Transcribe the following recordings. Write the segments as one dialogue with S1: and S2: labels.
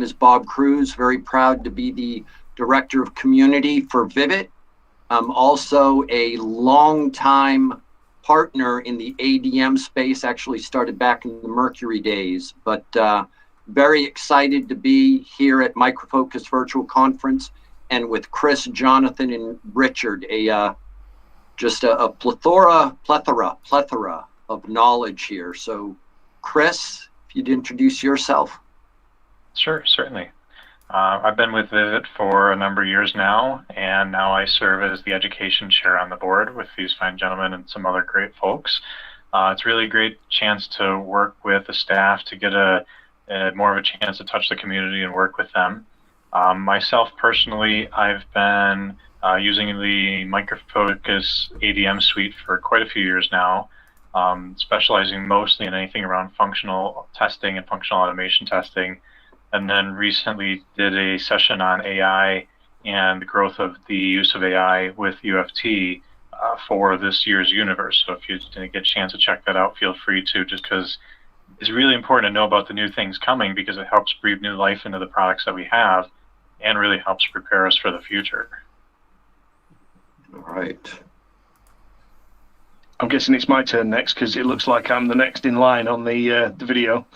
S1: is Bob Cruz, very proud to be the Director of Community for Vivid. I'm also a longtime partner in the ADM space, actually started back in the Mercury days, but very excited to be here at Microfocus Virtual Conference and with Chris, Jonathan, and Richard, just a plethora of knowledge here. So Chris, if you'd introduce yourself.
S2: Sure, certainly. I've been with Vivid for a number of years now, and now I serve as the education chair on the board with these fine gentlemen and some other great folks. It's really a great chance to work with the staff to get more of a chance to touch the community and work with them. Myself personally, I've been using the Microfocus ADM suite for quite a few years now, specializing mostly in anything around functional testing and functional automation testing. And then recently did a session on AI and the growth of the use of AI with UFT for this year's universe. So if you didn't get a chance to check that out, feel free to, just because it's really important to know about the new things coming, because it helps breathe new life into the products that we have and really helps prepare us for the future.
S1: All right.
S3: I'm guessing it's my turn next because it looks like I'm the next in line on the video.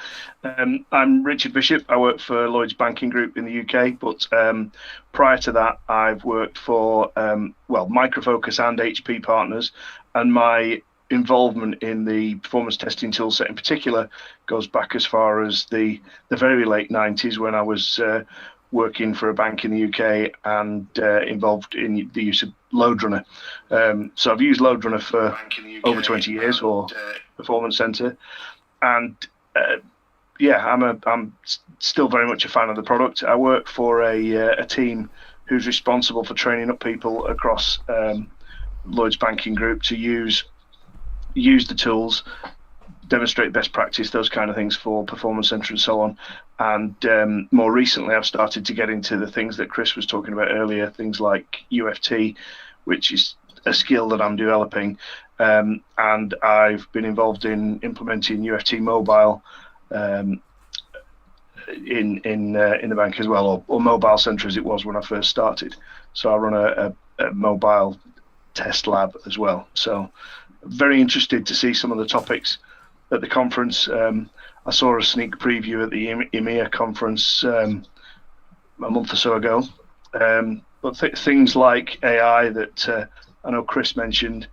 S3: I'm Richard Bishop. I work for Lloyds Banking Group in the UK, but prior to that, I've worked for Microfocus and HP Partners, and my involvement in the performance testing toolset in particular goes back as far as the very late 90s when I was working for a bank in the UK and involved in the use of LoadRunner. So I've used LoadRunner for over 20 years, or Performance Center, and I'm still very much a fan of the product. I work for a team who's responsible for training up people across Lloyds Banking Group to use the tools, demonstrate best practice, those kind of things for Performance Center and so on. And more recently, I've started to get into the things that Chris was talking about earlier, things like UFT, which is a skill that I'm developing. And I've been involved in implementing UFT mobile in the bank as well, or Mobile Center as it was when I first started. So I run a mobile test lab as well. So very interested to see some of the topics at the conference. I saw a sneak preview at the EMEA conference a month or so ago. But things like AI that I know Chris mentioned,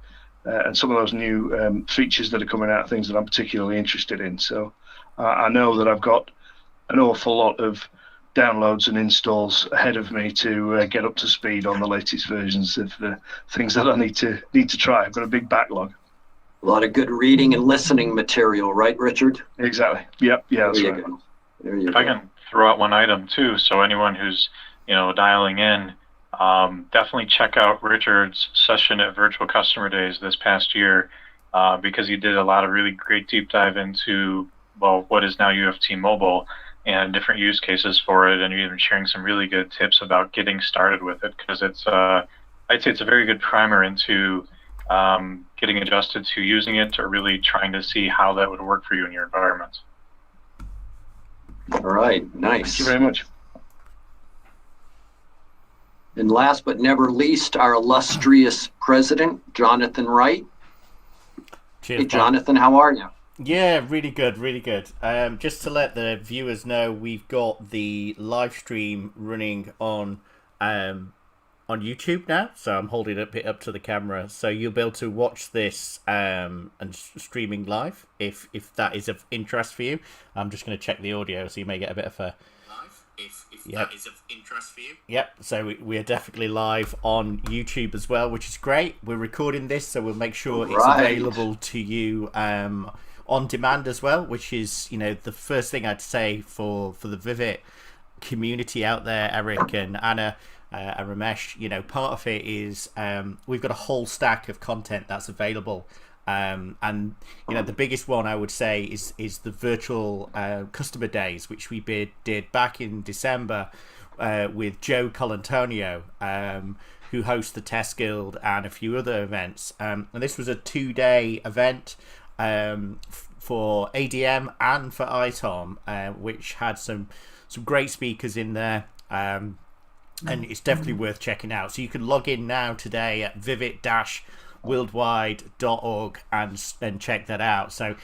S3: and some of those new features that are coming out, things that I'm particularly interested in. So I know that I've got an awful lot of downloads and installs ahead of me to get up to speed on the latest versions of the things that I need to try. I've got a big backlog.
S1: A lot of good reading and listening material, right, Richard?
S3: Exactly. Yep. Yeah, that's right.
S1: There you
S2: If
S1: go.
S2: I can throw out one item too, so anyone who's dialing in, definitely check out Richard's session at Virtual Customer Days this past year, because he did a lot of really great deep dive into what is now UFT Mobile and different use cases for it, and even sharing some really good tips about getting started with it, because it's I'd say it's a very good primer into getting adjusted to using it, or really trying to see how that would work for you in your environment.
S1: All right, nice.
S3: Thank you very much.
S1: And last but never least, our illustrious president, Jonathan Wright.
S4: Cheers,
S1: hey, Jonathan, how are you?
S4: Yeah, really good, really good. Just to let the viewers know, we've got the live stream running on YouTube now, so I'm holding it up to the camera, so you'll be able to watch this and streaming live if that is of interest for you. I'm just going to check the audio, so you may get a bit of a live if that is of interest for you. Yep, so we are definitely live on YouTube as well, which is great. We're recording this, so we'll make sure it's available to you on demand as well, which is the first thing I'd say for the Vivid community out there, Eric and Anna. And Ramesh, part of it is we've got a whole stack of content that's available, and the biggest one I would say is the virtual customer days, which we did back in December with Joe Colantonio, who hosts the Test Guild and a few other events, and this was a 2-day event for ADM and for ITOM, which had some some great speakers in there. And it's definitely worth checking out. So you can log in now today at vivid-worldwide.org and check that out. So,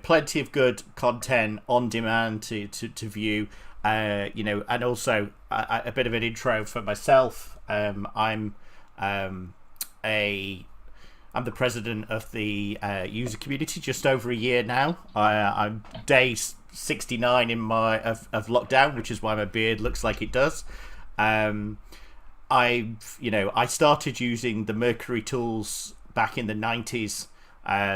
S4: plenty of good content on demand to view. And also a bit of an intro for myself. I'm the president of the user community just over a year now. I'm day 69 in of lockdown, which is why my beard looks like it does. I started using the Mercury tools back in the 90s.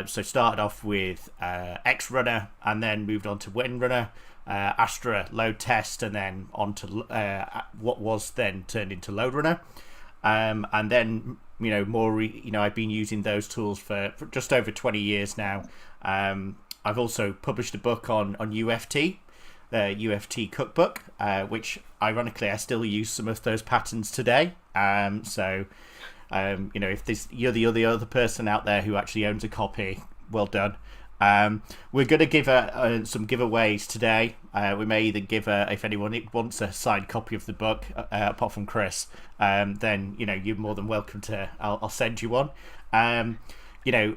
S4: So started off with Xrunner and then moved on to WinRunner, Astra Load Test, and then on to what was then turned into LoadRunner. And then, I've been using those tools for just over 20 years now. I've also published a book on UFT, the UFT cookbook, which ironically I still use some of those patterns today. If you're the other person out there who actually owns a copy, well done. We're going to give some giveaways today. We may either give if anyone wants a signed copy of the book, apart from Chris, then you're more than welcome to. I'll send you one.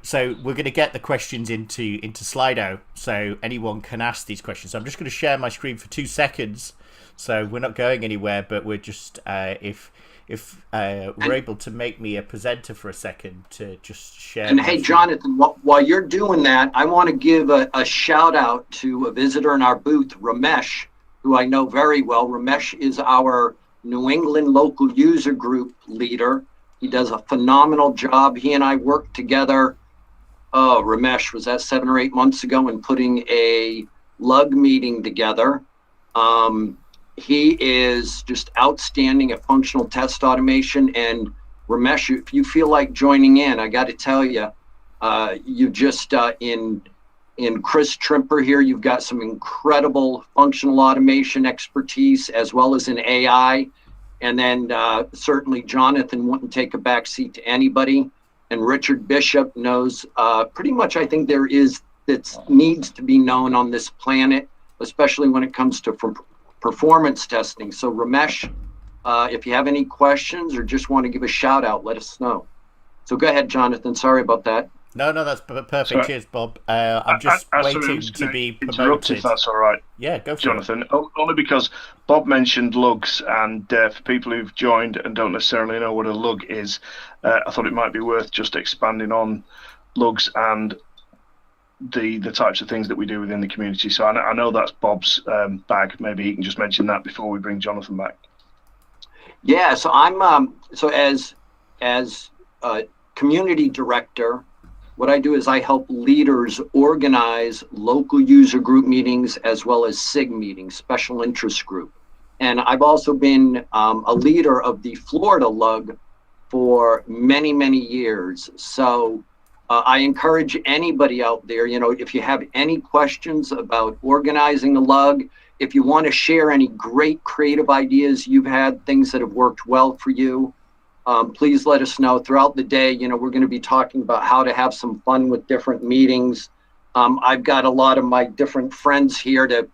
S4: So we're going to get the questions into Slido, so anyone can ask these questions. So I'm just going to share my screen for 2 seconds. So we're not going anywhere, but we're just if we're able to make me a presenter for a second to just share.
S1: And hey, Jonathan, while you're doing that, I want to give a shout out to a visitor in our booth, Ramesh, who I know very well. Ramesh is our New England local user group leader. He does a phenomenal job. He and I worked together. Ramesh, was that 7 or 8 months ago, in putting a lug meeting together. He is just outstanding at functional test automation. And Ramesh, if you feel like joining in, I got to tell you, you just in Chris Trimper here, you've got some incredible functional automation expertise as well as in AI. And then certainly Jonathan wouldn't take a back seat to anybody. And Richard Bishop knows pretty much, I think there is that needs to be known on this planet, especially when it comes to performance testing. So Ramesh, if you have any questions or just want to give a shout out, let us know. So go ahead, Jonathan. Sorry about that.
S4: No, that's perfect. Sorry. Cheers, Bob. I'm just waiting to be promoted.
S3: If that's all right.
S4: Yeah, go for
S3: Jonathan.
S4: it.
S3: Only because Bob mentioned lugs, and for people who've joined and don't necessarily know what a lug is, I thought it might be worth just expanding on lugs and the types of things that we do within the community. So I know that's Bob's bag. Maybe he can just mention that before we bring Jonathan back.
S1: Yeah, so I'm as community director, what I do is I help leaders organize local user group meetings as well as SIG meetings, special interest group. And I've also been a leader of the Florida Lug for many, many years. So I encourage anybody out there, if you have any questions about organizing a lug, if you want to share any great creative ideas you've had, things that have worked well for you, please let us know. Throughout the day, we're going to be talking about how to have some fun with different meetings. I've got a lot of my different friends here to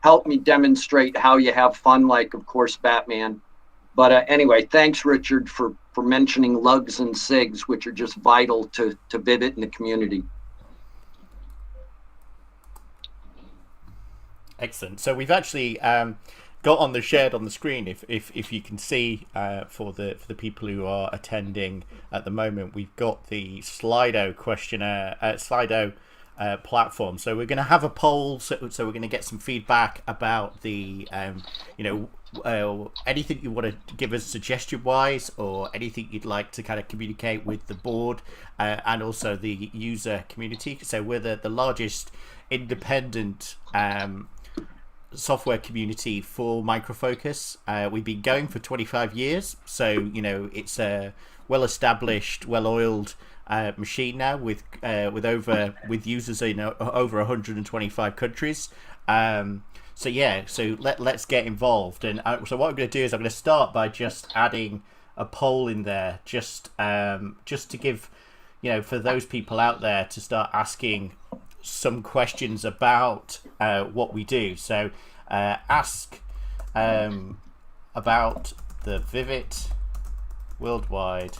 S1: help me demonstrate how you have fun, like, of course, Batman. But anyway, thanks, Richard, for mentioning lugs and SIGs, which are just vital to Vivid and the community.
S4: Excellent. So we've actually got on the shared on the screen, if you can see, for the people who are attending at the moment, we've got the Slido questionnaire, Slido platform. So we're going to have a poll. So we're going to get some feedback about the, anything you want to give us suggestion wise, or anything you'd like to kind of communicate with the board and also the user community. So we're the largest independent software community for Micro Focus. We've been going for 25 years, so it's a well-established, well-oiled machine now with users in over 125 countries. So let's get involved. And so what I'm going to do is I'm going to start by just adding a poll in there, just to give, for those people out there to start asking some questions about what we do. So ask about the Vivid worldwide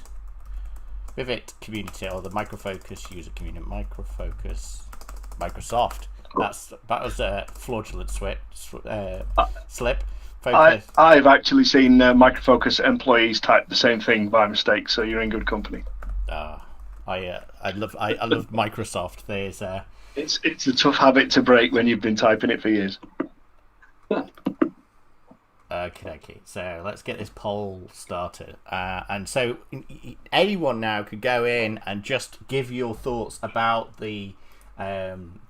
S4: Vivid community, or the Microfocus user community. Microsoft. That was a fraudulent slip. Focus.
S3: I've actually seen Microfocus employees type the same thing by mistake, so you're in good company.
S4: I love Microsoft. There's
S3: It's a tough habit to break when you've been typing it for years.
S4: Okay. So let's get this poll started. And so anyone now could go in and just give your thoughts about the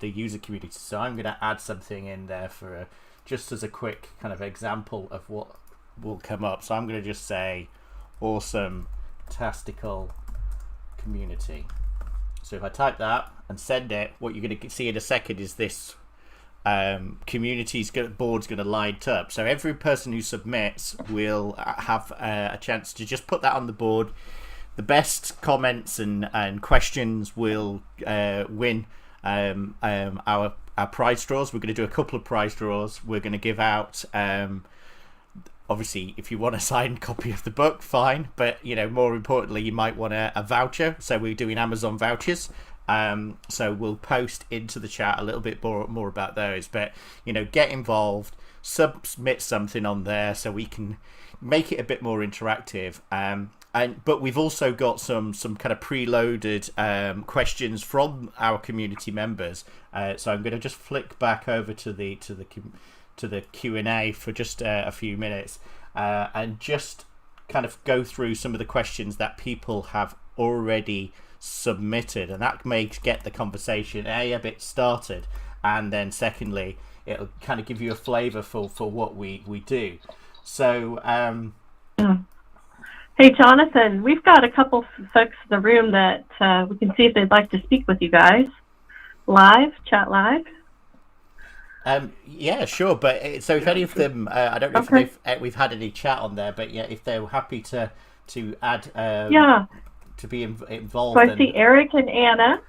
S4: user community. So I'm going to add something in there for just as a quick kind of example of what will come up. So I'm going to just say awesome tastical community. So if I type that and send it, what you're going to see in a second is this board's going to light up. So every person who submits will have a chance to just put that on the board. The best comments and questions will win our prize draws. We're going to do a couple of prize draws. We're going to give out obviously, if you want a signed copy of the book, fine, but more importantly, you might want a voucher. So we're doing Amazon vouchers. So we'll post into the chat a little bit more about those, but get involved, submit something on there so we can make it a bit more interactive. But we've also got some kind of preloaded questions from our community members. So I'm going to just flick back over to the Q&A for just a few minutes and just kind of go through some of the questions that people have already submitted, and that may get the conversation a bit started, and then secondly it'll kind of give you a flavor for what we do. So
S5: hey Jonathan, we've got a couple folks in the room that we can see if they'd like to speak with you guys chat live.
S4: Yeah, sure, but so if any of them I don't know if we've had any chat on there, but yeah, if they're happy to add to be involved.
S5: So I see Eric and Anna.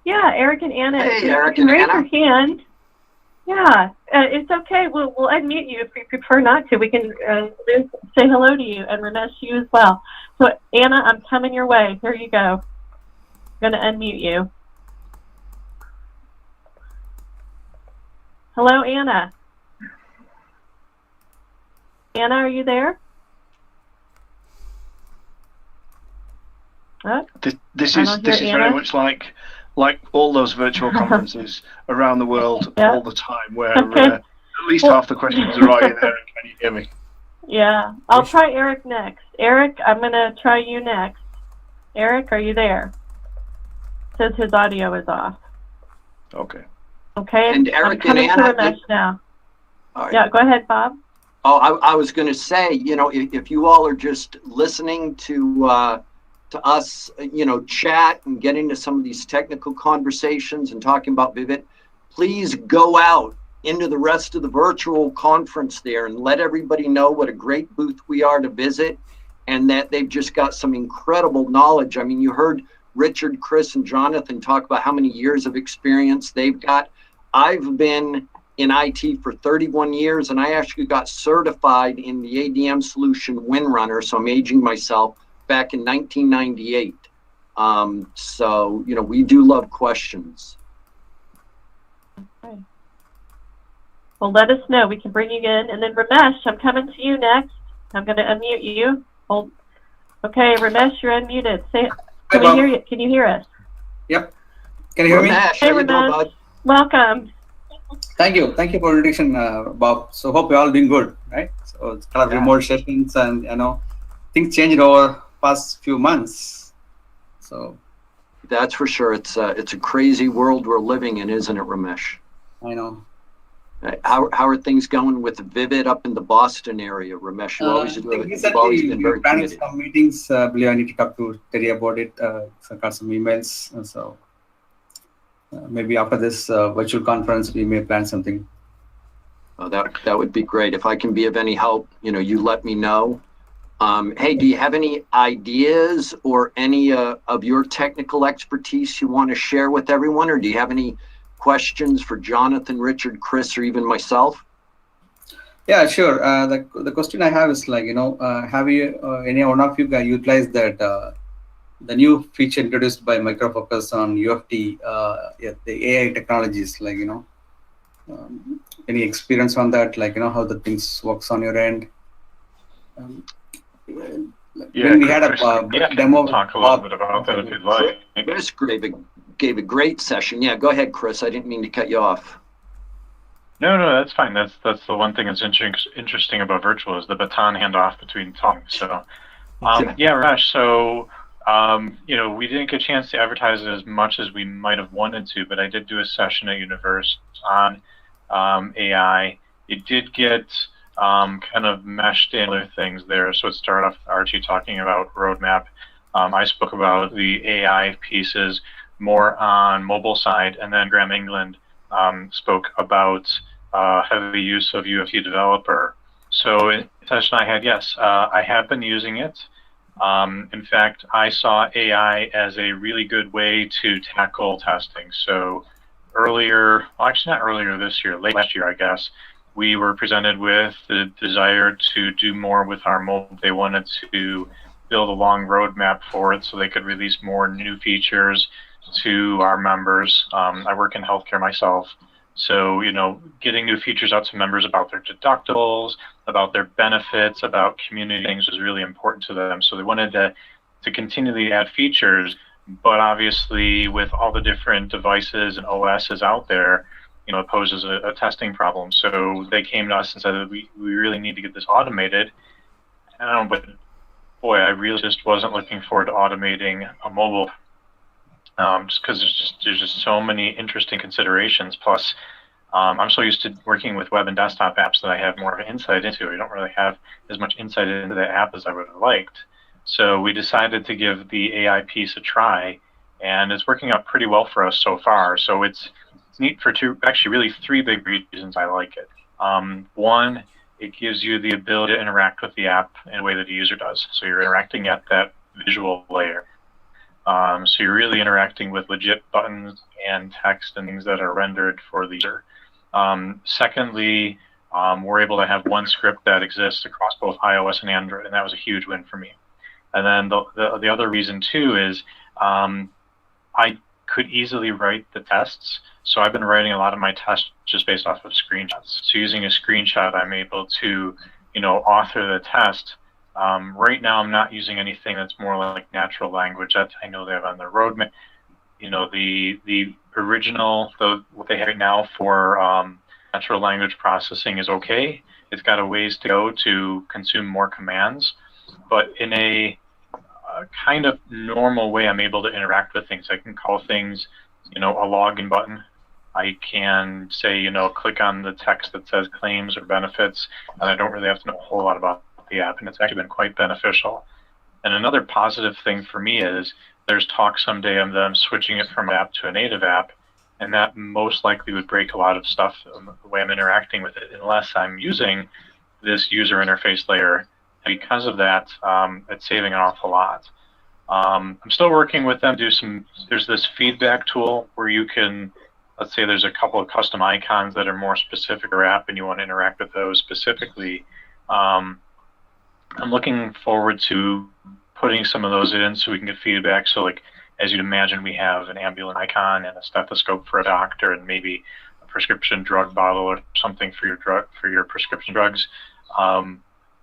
S5: Yeah, Eric and Anna.
S1: Hey,
S5: you
S1: Eric
S5: can
S1: and
S5: raise
S1: Anna.
S5: your hand. Yeah, it's okay. We'll unmute you if you prefer not to. We can say hello to you and Ramesh you as well. So Anna, I'm coming your way. Here you go. I'm going to unmute you. Hello, Anna. Anna, are you there? Oh,
S3: This is very much like all those virtual conferences around the world all the time, where at least half the questions are right there. Can you hear me?
S5: Yeah, I'll try Eric next. Eric, I'm going to try you next. Eric, are you there? Says his audio is off.
S3: Okay.
S5: Okay,
S1: And Eric
S5: I'm
S1: and
S5: coming
S1: Anna,
S5: to Ramesh now.
S1: All right.
S5: Yeah, go ahead, Bob.
S1: Oh, I was going to say, if you all are just listening to us, chat and get into some of these technical conversations and talking about Vivid, please go out into the rest of the virtual conference there and let everybody know what a great booth we are to visit, and that they've just got some incredible knowledge. I mean, you heard Richard, Chris, and Jonathan talk about how many years of experience they've got. I've been in IT for 31 years, and I actually got certified in the ADM solution Windrunner, so I'm aging myself, back in 1998. So, we do love questions.
S5: Okay. Well, let us know. We can bring you in. And then Ramesh, I'm coming to you next. I'm going to unmute you. Hold. Okay, Ramesh, you're unmuted. Can we hear you? Can you hear us?
S6: Yep. Can you hear me?
S1: Ramesh,
S5: Hey,
S1: how you doing,
S5: Ramesh.
S1: bud?
S5: Welcome.
S6: Thank you for the introduction, Bob. So hope you're all doing good, right? So it's kind of remote sessions, and things changed over past few months. So
S1: That's for sure. It's a crazy world we're living in, isn't it, Ramesh?
S6: I know.
S1: How are things going with Vivid up in the Boston area, Ramesh? You've always been very
S6: planning
S1: committed.
S6: some meetings. I believe I need to talk to Terry about it. So I got some emails. So maybe after this virtual conference, we may plan something.
S1: Oh, that would be great. If I can be of any help, you let me know. Hey, do you have any ideas or any of your technical expertise you want to share with everyone, or do you have any questions for Jonathan, Richard, Chris, or even myself?
S6: Yeah, sure. The question I have is like, have you any one of you guys utilized that the new feature introduced by Micro Focus on UFT, yeah, the AI technologies, like, any experience on that, like, how the things works on your end? Um,
S2: Yeah,
S6: when we had a
S2: Chris, I can
S6: demo with
S2: talk a little
S6: Bob.
S2: bit about that if you'd
S1: Chris
S2: like.
S1: gave a great session. Yeah, go ahead, Chris. I didn't mean to cut you off.
S2: No, that's fine. That's the one thing that's interesting about virtual is the baton handoff between talking. So, yeah, Ramesh. So, we didn't get a chance to advertise it as much as we might have wanted to, but I did do a session at Universe on AI. It did get kind of meshed in other things there. So it started off Archie talking about roadmap. I spoke about the AI pieces more on mobile side, and then Graham England spoke about heavy use of UFT developer. So in the session I had, yes, I have been using it. In fact, I saw AI as a really good way to tackle testing. So earlier, well, actually not earlier this year, late last year, I guess, we were presented with the desire to do more with our mobile. They wanted to build a long roadmap for it so they could release more new features to our members. I work in healthcare myself. So, getting new features out to members about their deductibles, about their benefits, about community things was really important to them. So they wanted to continually add features, but obviously with all the different devices and OSs out there, it poses a testing problem. So they came to us and said that we really need to get this automated. I don't know, but boy, I really just wasn't looking forward to automating a mobile just because there's just so many interesting considerations. Plus, I'm so used to working with web and desktop apps that I have more of an insight into. I don't really have as much insight into the app as I would have liked. So we decided to give the AI piece a try, and it's working out pretty well for us so far. So it's neat for really three big reasons I like it. One, it gives you the ability to interact with the app in a way that a user does. So you're interacting at that visual layer. So you're really interacting with legit buttons and text and things that are rendered for the user. Secondly, we're able to have one script that exists across both iOS and Android, and that was a huge win for me. And then the other reason too is I could easily write the tests. So I've been writing a lot of my tests just based off of screenshots. So using a screenshot, I'm able to, author the test. Right now, I'm not using anything that's more like natural language that I know they have on their roadmap. The original, what they have right now for natural language processing is okay. It's got a ways to go to consume more commands, but in a kind of normal way, I'm able to interact with things. I can call things, a login button. I can say, click on the text that says claims or benefits, and I don't really have to know a whole lot about the app, and it's actually been quite beneficial. And another positive thing for me is there's talk someday of them switching it from an app to a native app, and that most likely would break a lot of stuff the way I'm interacting with it, unless I'm using this user interface layer. And because of that, it's saving an awful lot. I'm still working with them. There's this feedback tool where you can, let's say there's a couple of custom icons that are more specific to your app and you want to interact with those specifically. I'm looking forward to putting some of those in so we can get feedback. So like, as you'd imagine, we have an ambulance icon and a stethoscope for a doctor and maybe a prescription drug bottle or something for your prescription drugs.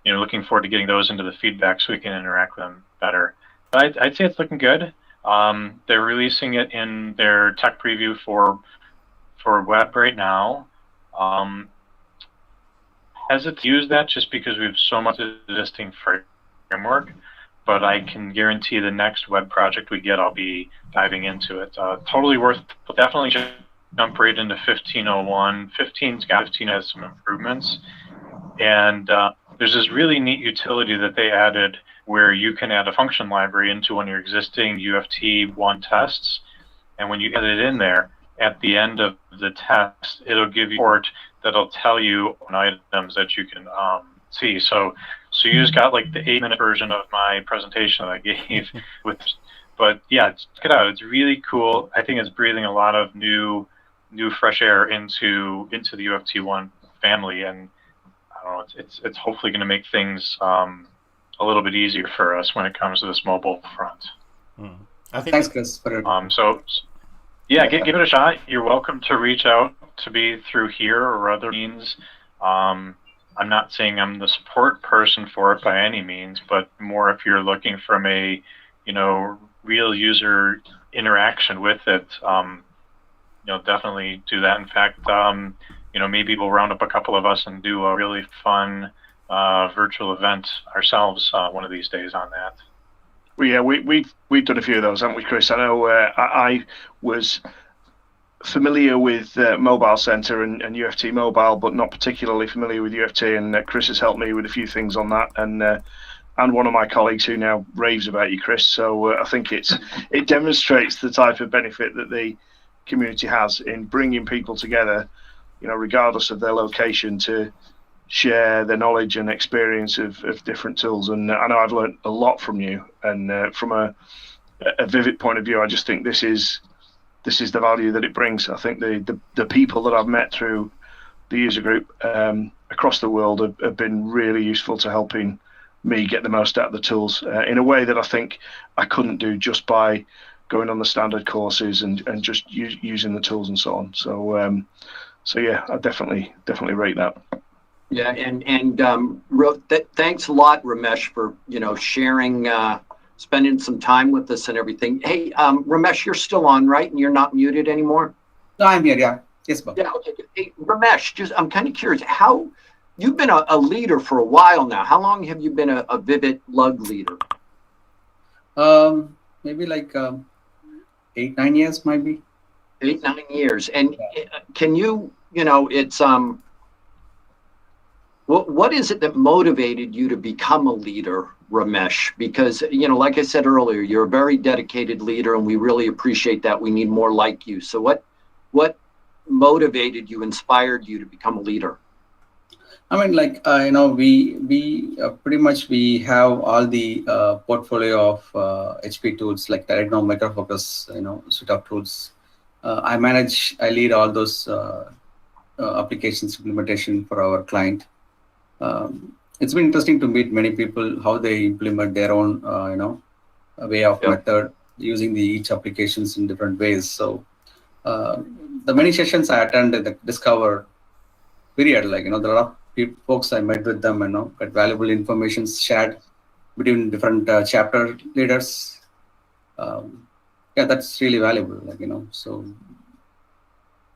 S2: Looking forward to getting those into the feedback so we can interact with them better. But I'd say it's looking good. They're releasing it in their tech preview for web right now. Hesitate to use that just because we have so much existing framework, but I can guarantee the next web project we get, I'll be diving into it. Totally worth. Definitely jump right into 15.01. 15 has some improvements, and there's this really neat utility that they added where you can add a function library into one of your existing UFT1 tests, and when you add it in there, at the end of the test, it'll give you a report that'll tell you items that you can see. So you just got like the 8-minute version of my presentation that I gave. But yeah, check it out. It's really cool. I think it's breathing a lot of new fresh air into the UFT1 family, and I don't know, it's hopefully going to make things a little bit easier for us when it comes to this mobile front.
S4: I think
S6: Thanks, Chris, for it.
S2: So yeah, give it a shot. You're welcome to reach out to me through here or other means. I'm not saying I'm the support person for it by any means, but more if you're looking from a, real user interaction with it, definitely do that. In fact, maybe we'll round up a couple of us and do a really fun virtual event ourselves one of these days on that.
S3: Well, yeah, we've done a few of those, haven't we, Chris? I know I was familiar with Mobile Center and UFT Mobile, but not particularly familiar with UFT. And Chris has helped me with a few things on that, and one of my colleagues who now raves about you, Chris. So I think it demonstrates the type of benefit that the community has in bringing people together, regardless of their location, to share their knowledge and experience of different tools. And I know I've learned a lot from you, and from a Vivid point of view, I just think this is the value that it brings. I think the people that I've met through the user group across the world have been really useful to helping me get the most out of the tools in a way that I think I couldn't do just by going on the standard courses and just using the tools and so on. So yeah, I definitely rate that.
S1: Yeah, and thanks a lot, Ramesh, for sharing, spending some time with us and everything. Hey, Ramesh, you're still on, right? And you're not muted anymore?
S6: No, I'm here. Yeah. Yes, Bob.
S1: Yeah. Okay. Hey, Ramesh, I'm kind of curious. How you've been a leader for a while now? How long have you been a Vivid Lug leader?
S6: Maybe like 8-9 years, maybe.
S1: 8-9 years. And can you? It's What is it that motivated you to become a leader, Ramesh? Because, like I said earlier, you're a very dedicated leader, and we really appreciate that. We need more like you. So what motivated you, inspired you to become a leader?
S6: I mean, we pretty much we have all the portfolio of HP tools, like Diagnome, Micro Focus, suite of tools. I lead all those applications implementation for our client. It's been interesting to meet many people, how they implement their own, way of method using each applications in different ways. So the many sessions I attended, the Discover period, there are a lot of folks I met with them, got valuable information shared between different chapter leaders. That's really valuable, So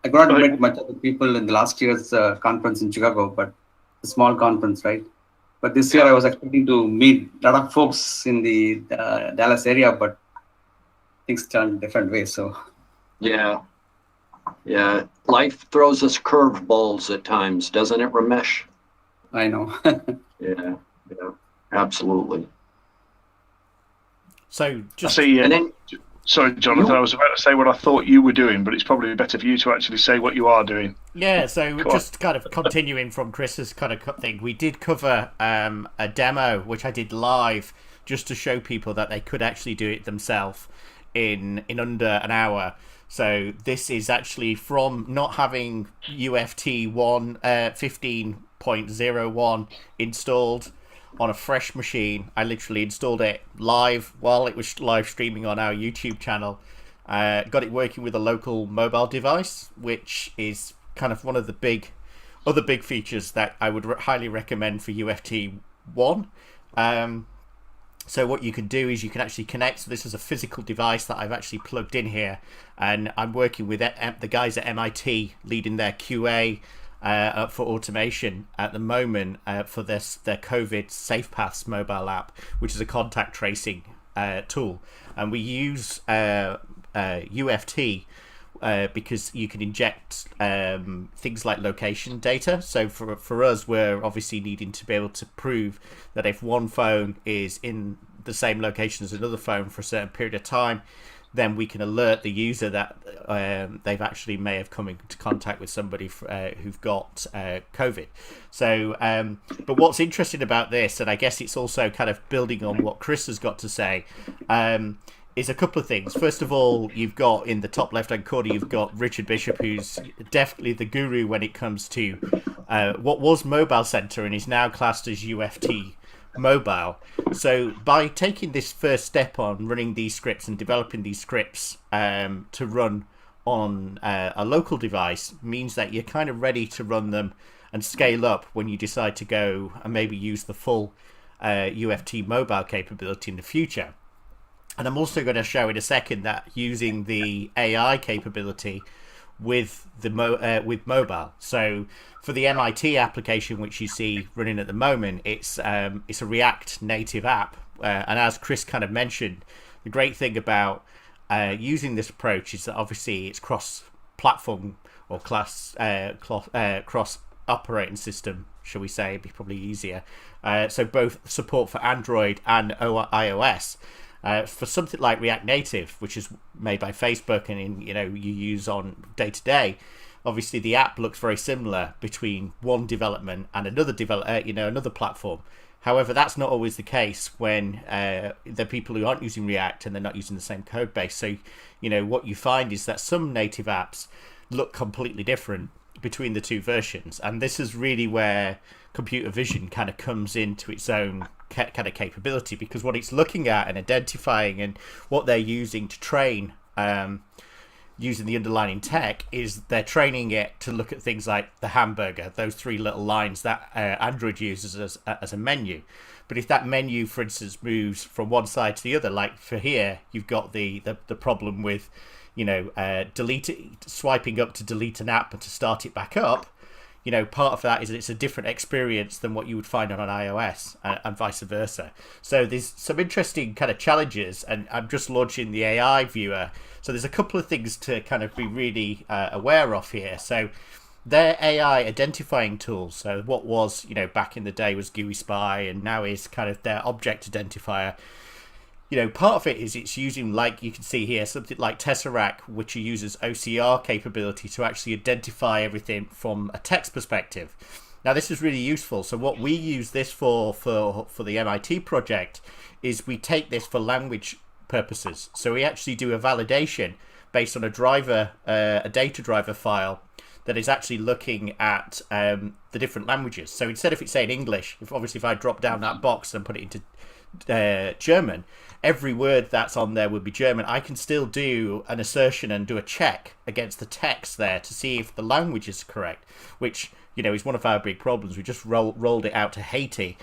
S6: I got to meet much of the people in the last year's conference in Chicago, but a small conference, right? But this year I was expecting to meet a lot of folks in the Dallas area, but things turned different ways. So
S1: yeah, life throws us curveballs at times, doesn't it, Ramesh?
S6: I know.
S1: yeah, absolutely.
S4: So just
S1: and then.
S3: Sorry, Jonathan, I was about to say what I thought you were doing, but it's probably better for you to actually say what you are doing.
S4: Yeah, so just kind of continuing from Chris's kind of thing, we did cover a demo, which I did live, just to show people that they could actually do it themselves in under an hour. So this is actually from not having UFT 15.01 installed on a fresh machine. I literally installed it live while it was live streaming on our YouTube channel. Got it working with a local mobile device, which is kind of one of the other big features that I would highly recommend for UFT 1. So what you can do is you can actually connect. So this is a physical device that I've actually plugged in here, and I'm working with the guys at MIT leading their QA for automation at the moment for their COVID SafePaths mobile app, which is a contact tracing tool. And we use UFT because you can inject things like location data. So for us, we're obviously needing to be able to prove that if one phone is in the same location as another phone for a certain period of time, then we can alert the user that they've actually may have come into contact with somebody who've got COVID. So, but what's interesting about this, and I guess it's also kind of building on what Chris has got to say, is a couple of things. First of all, you've got in the top left-hand corner, you've got Richard Bishop, who's definitely the guru when it comes to what was Mobile Center and is now classed as UFT Mobile. So by taking this first step on running these scripts and developing these scripts to run on a local device means that you're kind of ready to run them and scale up when you decide to go and maybe use the full UFT mobile capability in the future. And I'm also going to show in a second that using the AI capability with the with mobile. So for the MIT application, which you see running at the moment, it's a React native app. And as Chris kind of mentioned, the great thing about using this approach is that obviously it's cross-platform or cross operating system, shall we say? It'd be probably easier. So both support for Android and iOS. For something like React Native, which is made by Facebook and you use on day to day, obviously the app looks very similar between one development and another another platform. However, that's not always the case when the people who aren't using React and they're not using the same code base. So, what you find is that some native apps look completely different between the two versions, and this is really where computer vision kind of comes into its own kind of capability, because what it's looking at and identifying and what they're using to train using the underlying tech is they're training it to look at things like the hamburger, those three little lines that Android uses as a menu. But if that menu, for instance, moves from one side to the other, like for here, you've got the problem with swiping up to delete an app and to start it back up. Part of that is that it's a different experience than what you would find on an iOS and vice versa. So there's some interesting kind of challenges, and I'm just launching the AI viewer. So there's a couple of things to kind of be really aware of here. So their AI identifying tools, so what was, back in the day was GUI Spy and now is kind of their object identifier. Part of it is it's using, like you can see here, something like Tesseract, which uses OCR capability to actually identify everything from a text perspective. Now, this is really useful. So what we use this for the MIT project is we take this for language purposes. So we actually do a validation based on a data driver file that is actually looking at the different languages. So instead of it saying English, if I drop down that box and put it into German, every word that's on there would be German. I can still do an assertion and do a check against the text there to see if the language is correct, which is one of our big problems. We just rolled it out to Haiti,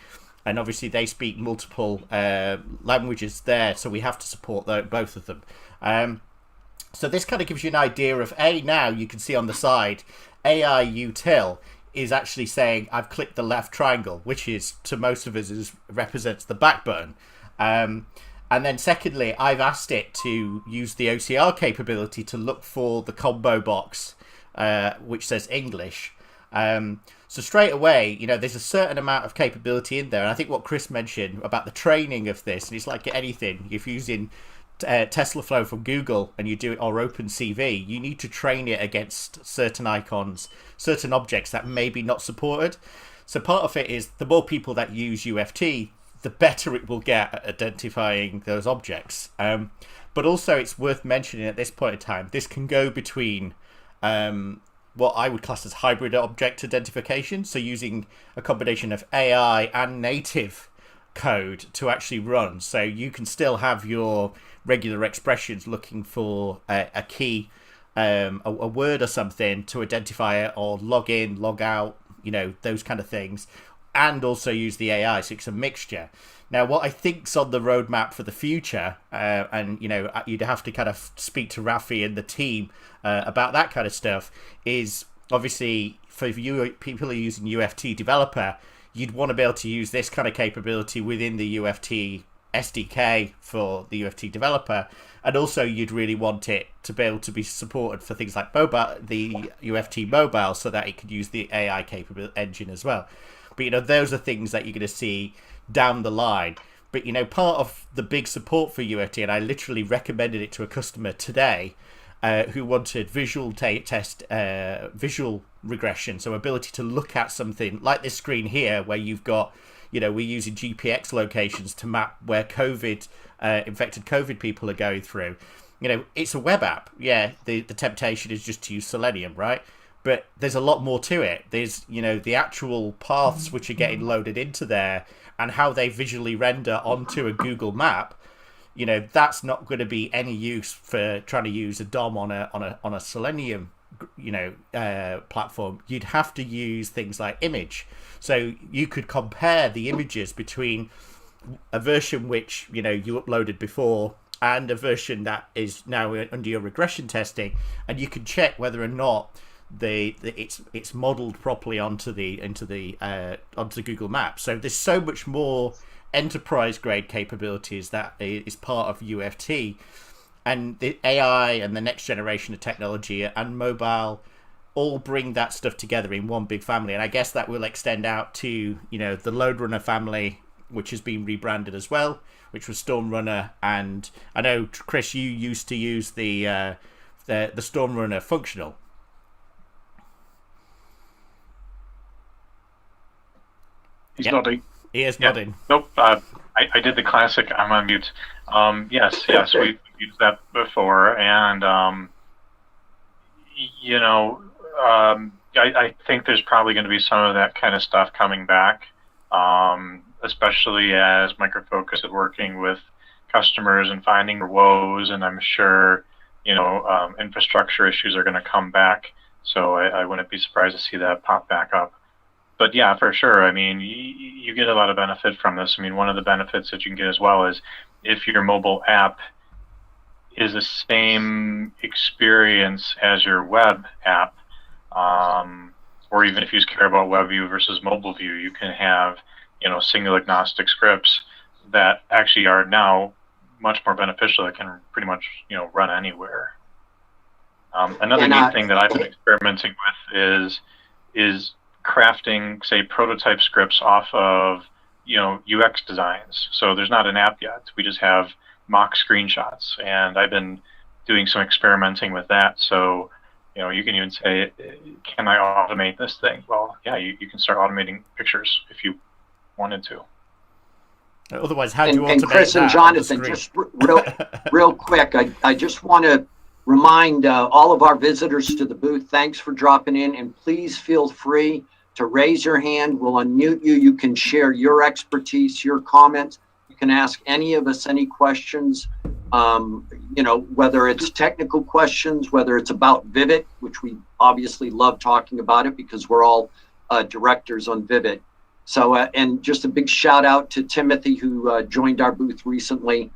S4: and obviously they speak multiple languages there, so we have to support both of them. So this kind of gives you an idea of now you can see on the side AI util is actually saying I've clicked the left triangle, which is to most of us represents the back button. And then secondly, I've asked it to use the OCR capability to look for the combo box, which says English. So straight away, there's a certain amount of capability in there. And I think what Chris mentioned about the training of this, and it's like anything, if you're using TeslaFlow from Google and you do it or OpenCV, you need to train it against certain icons, certain objects that may be not supported. So part of it is the more people that use UFT, the better it will get at identifying those objects. But also it's worth mentioning at this point in time, this can go between what I would class as hybrid object identification, so using a combination of AI and native code to actually run. So you can still have your regular expressions looking for a key, a word or something to identify it, or log in, log out, those kind of things, and also use the AI, so it's a mixture. Now, what I think's on the roadmap for the future, and you'd have to kind of speak to Rafi and the team about that kind of stuff, is obviously for you people who are using UFT developer, you'd want to be able to use this kind of capability within the UFT SDK for the UFT developer, and also you'd really want it to be able to be supported for things like mobile, the UFT mobile, so that it could use the AI capability engine as well. But those are things that you're going to see down the line. But part of the big support for UFT, and I literally recommended it to a customer today who wanted visual regression, so ability to look at something like this screen here, where you've got we're using GPX locations to map where infected COVID people are going through. It's a web app. Yeah, the temptation is just to use Selenium, right? But there's a lot more to it. There's, the actual paths which are getting loaded into there and how they visually render onto a Google map. That's not going to be any use for trying to use a DOM on a Selenium, platform. You'd have to use things like image. So you could compare the images between a version which, you uploaded before and a version that is now under your regression testing, and you can check whether or not it's modeled properly onto Google Maps. So there's so much more enterprise grade capabilities that is part of UFT, and the AI and the next generation of technology and mobile all bring that stuff together in one big family. And I guess that will extend out to the Load Runner family, which has been rebranded as well, which was Storm Runner. And I know, Chris, you used to use the Storm Runner functional.
S3: He's nodding.
S4: He is nodding.
S2: Nope. I did the classic. I'm on mute. Yes, we've used that before, and I think there's probably going to be some of that kind of stuff coming back, especially as Micro Focus is working with customers and finding their woes, and I'm sure infrastructure issues are going to come back. So I wouldn't be surprised to see that pop back up. But yeah, for sure. I mean, you get a lot of benefit from this. I mean, one of the benefits that you can get as well is if your mobile app is the same experience as your web app, or even if you care about web view versus mobile view, you can have single agnostic scripts that actually are now much more beneficial. That can pretty much run anywhere. Another neat thing that I've been experimenting with is crafting, say, prototype scripts off of UX designs. So there's not an app yet. We just have mock screenshots, and I've been doing some experimenting with that. So you can even say, can I automate this thing? Well, yeah, you can start automating pictures if you wanted to.
S4: Otherwise, how do you automate
S1: and Chris and Jonathan, just real quick, I just want to remind all of our visitors to the booth, thanks for dropping in, and please feel free to raise your hand. We'll unmute you. You can share your expertise, your comments. You can ask any of us any questions, whether it's technical questions, whether it's about Vivid, which we obviously love talking about it because we're all directors on Vivid. So, and just a big shout out to Timothy, who joined our booth recently.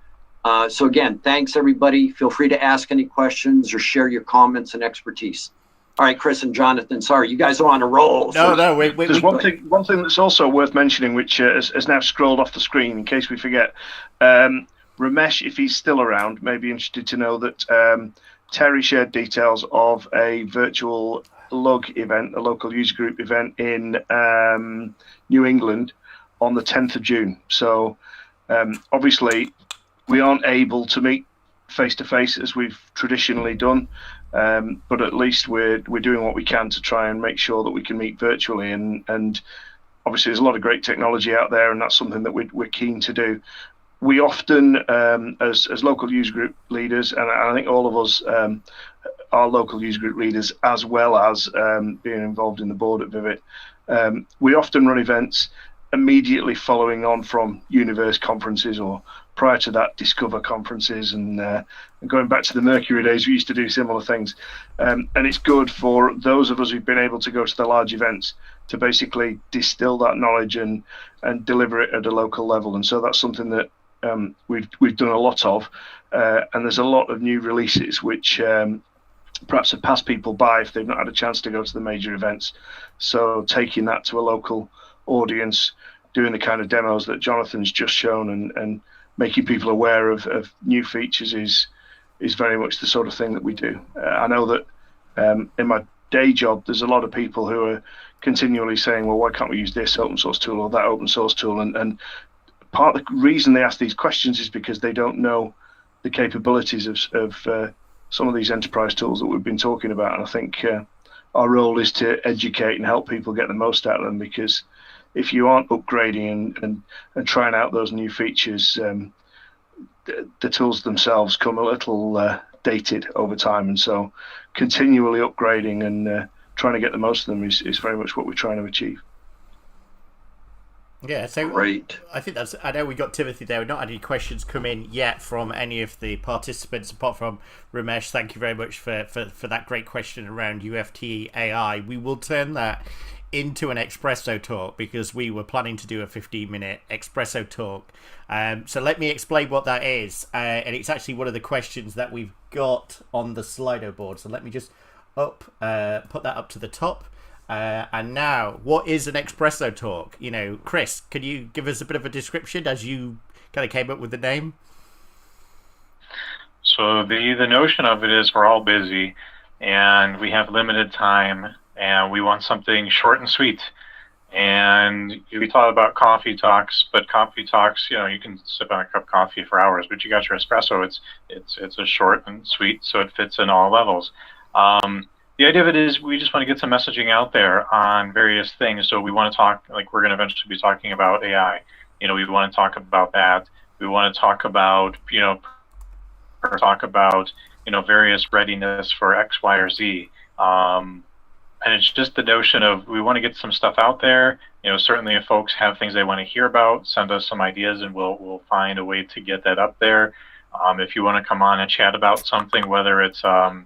S1: So again, thanks everybody. Feel free to ask any questions or share your comments and expertise. All right, Chris and Jonathan, sorry, you guys are on a roll.
S3: No, there's one thing that's also worth mentioning, which has now scrolled off the screen in case we forget. Ramesh, if he's still around, may be interested to know that Terry shared details of a virtual LUG event, a local user group event in New England on the 10th of June. So obviously we aren't able to meet face-to-face as we've traditionally done, but at least we're doing what we can to try and make sure that we can meet virtually. And obviously there's a lot of great technology out there, and that's something that we're keen to do. We often, as local user group leaders, and I think all of us are local user group leaders, as well as being involved in the board at Vivid, we often run events immediately following on from Universe conferences, or prior to that, Discover conferences, and going back to the Mercury days, we used to do similar things. And it's good for those of us who've been able to go to the large events to basically distill that knowledge and deliver it at a local level. And so that's something that we've done a lot of, and there's a lot of new releases which perhaps have passed people by if they've not had a chance to go to the major events. So taking that to a local audience, doing the kind of demos that Jonathan's just shown, and making people aware of new features is very much the sort of thing that we do. I know that in my day job, there's a lot of people who are continually saying, well, why can't we use this open source tool or that open source tool? And part of the reason they ask these questions is because they don't know the capabilities of some of these enterprise tools that we've been talking about. And I think our role is to educate and help people get the most out of them, because if you aren't upgrading and trying out those new features, the tools themselves come a little dated over time, and so continually upgrading and trying to get the most of them is very much what we're trying to achieve.
S4: Yeah, so
S1: Great.
S4: I think that's. I know we got Timothy there. We've not had any questions come in yet from any of the participants, apart from Ramesh. Thank you very much for that great question around UFT AI. We will turn that into an espresso talk because we were planning to do a 15-minute espresso talk. So let me explain what that is, and it's actually one of the questions that we've got on the Slido board. So let me just put that up to the top. And now, what is an espresso talk? You know, Chris, can you give us a bit of a description as you kind of came up with the name?
S2: So the notion of it is we're all busy and we have limited time and we want something short and sweet. And we thought about coffee talks, but coffee talks, you know, you can sip on a cup of coffee for hours, but you got your espresso. It's a short and sweet, so it fits in all levels. The idea of it is we just want to get some messaging out there on various things. So we want to talk, like we're going to eventually be talking about AI. You know, we want to talk about that. We want to talk about, various readiness for X, Y, or Z. And it's just the notion of we want to get some stuff out there. You know, certainly if folks have things they want to hear about, send us some ideas and we'll find a way to get that up there. If you want to come on and chat about something, whether it's a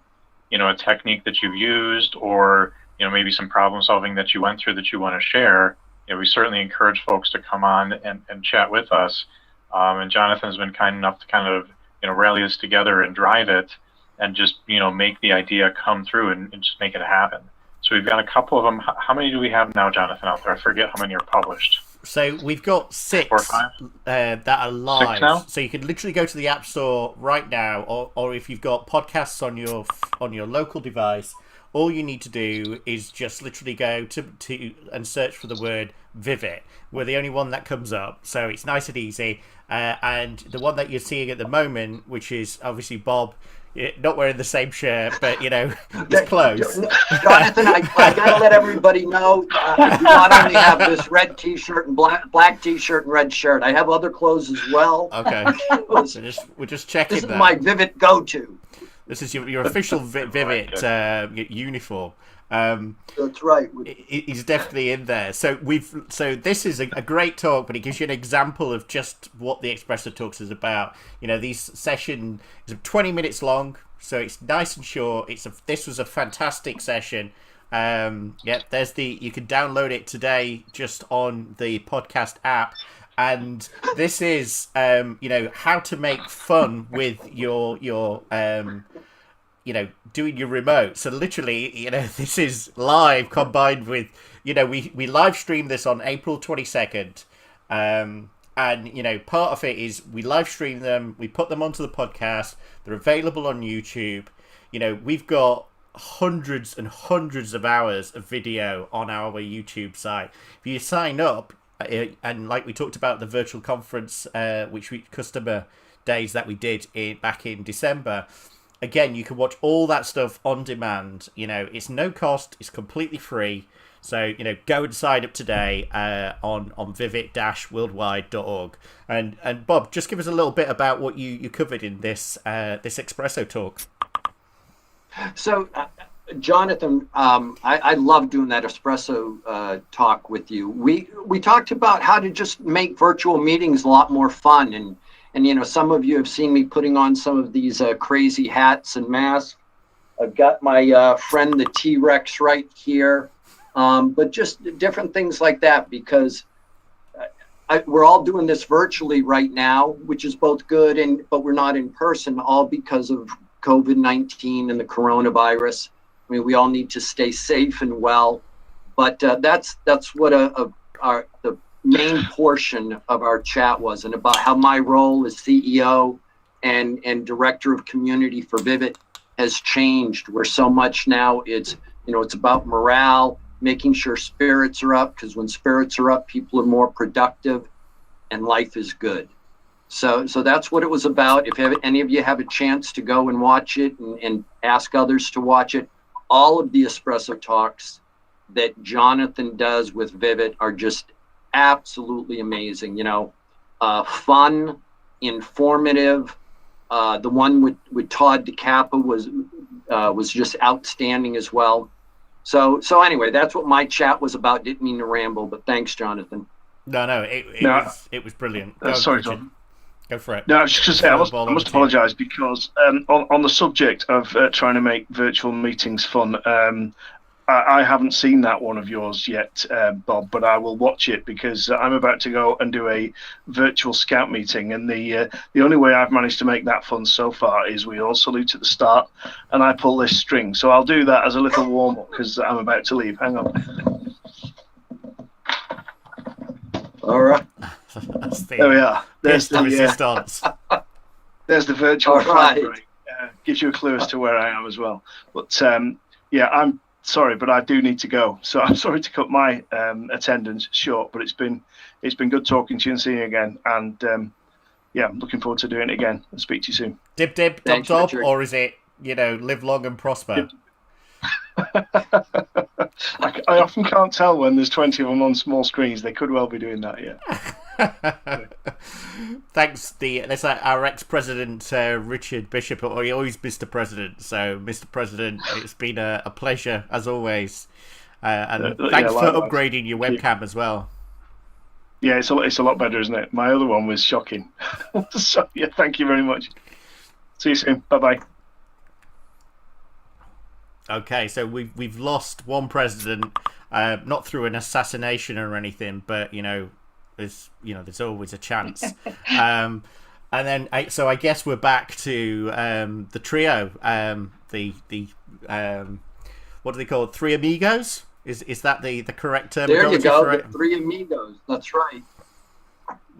S2: technique that you've used or, maybe some problem solving that you went through that you want to share, we certainly encourage folks to come on and chat with us. And Jonathan's been kind enough to kind of, rally us together and drive it and just, make the idea come through and just make it happen. So we've got a couple of them. How many do we have now, Jonathan, out there? I forget how many are published.
S4: So we've got 6
S2: 4 or 5?
S4: That are live.
S2: 6 now?
S4: So you can literally go to the App Store right now, or if you've got podcasts on your local device, all you need to do is just literally go to and search for the word Vivid. We're the only one that comes up, so it's nice and easy. And the one that you're seeing at the moment, which is obviously Bob. Not wearing the same shirt, but it's close.
S1: Jonathan, I gotta let everybody know. I do not only have this red T-shirt and black T-shirt and red shirt. I have other clothes as well.
S4: Okay, so we're just checking.
S1: This is my Vivid go-to.
S4: This is your official Vivid uniform.
S1: That's right.
S4: He's definitely in there. So this is a great talk, but it gives you an example of just what the Espresso Talks is about. These session is 20 minutes long, so it's nice and short. This was a fantastic session. You can download it today just on the podcast app. And this is how to make fun with your doing your remote. So literally, this is live combined with, we live streamed this on April 22nd. And, part of it is we live stream them, we put them onto the podcast, they're available on YouTube. We've got hundreds and hundreds of hours of video on our YouTube site. If you sign up, and like we talked about the virtual conference, customer days that we did back in December, again, you can watch all that stuff on demand. It's no cost. It's completely free. So, go and sign up today on vivid-worldwide.org. And Bob, just give us a little bit about what you covered in this Espresso talk.
S1: So, Jonathan, I love doing that Espresso talk with you. We talked about how to just make virtual meetings a lot more fun. And some of you have seen me putting on some of these crazy hats and masks. I've got my friend, the T-Rex, right here. But just different things like that, because we're all doing this virtually right now, which is both good, but we're not in person, all because of COVID-19 and the coronavirus. I mean, we all need to stay safe and well. But that's what the main portion of our chat was, and about how my role as CEO and director of community for Vivid has changed, where so much now it's about morale, making sure spirits are up, because when spirits are up, people are more productive and life is good. So that's what it was about. If any of you have a chance to go and watch it and ask others to watch it, all of the Espresso Talks that Jonathan does with Vivid are just absolutely amazing. Fun, informative. The one with Todd DeCappa was just outstanding as well. So anyway, that's what my chat was about. Didn't mean to ramble, but thanks, Jonathan.
S4: No, it was brilliant.
S3: Sorry,
S4: Richard.
S3: John.
S4: Go for it.
S3: No, I was just going to say, I must apologise because on the subject of trying to make virtual meetings fun, I haven't seen that one of yours yet, Bob, but I will watch it because I'm about to go and do a virtual scout meeting, and the only way I've managed to make that fun so far is we all salute at the start, and I pull this string. So I'll do that as a little warm-up because I'm about to leave. Hang on.
S1: All right.
S3: There we are. There's the
S4: resistance.
S3: There's the virtual
S1: all right.
S3: break. Gives you a clue as to where I am as well. But yeah, I'm sorry, but I do need to go. So I'm sorry to cut my attendance short, but it's been good talking to you and seeing you again. And yeah, I'm looking forward to doing it again. I'll speak to you soon.
S4: Dib,
S1: Thanks,
S4: dob,
S1: Richard.
S4: or is it, live long and prosper?
S3: I often can't tell when there's 20 of them on small screens. They could well be doing that, yeah.
S4: Thanks. That's our ex-president Richard Bishop, or he always Mr. President. So, Mr. President, it's been a pleasure as always, and thanks for upgrading your webcam as well.
S3: Yeah, it's a lot better, isn't it? My other one was shocking. So yeah, thank you very much. See you soon. Bye bye.
S4: Okay, so we've lost one president, not through an assassination or anything, but there's always a chance. And then so I guess we're back to the trio, the what do they call it? Three amigos? Is that the correct terminology?
S1: There you go,
S4: for it?
S1: the three amigos. That's right.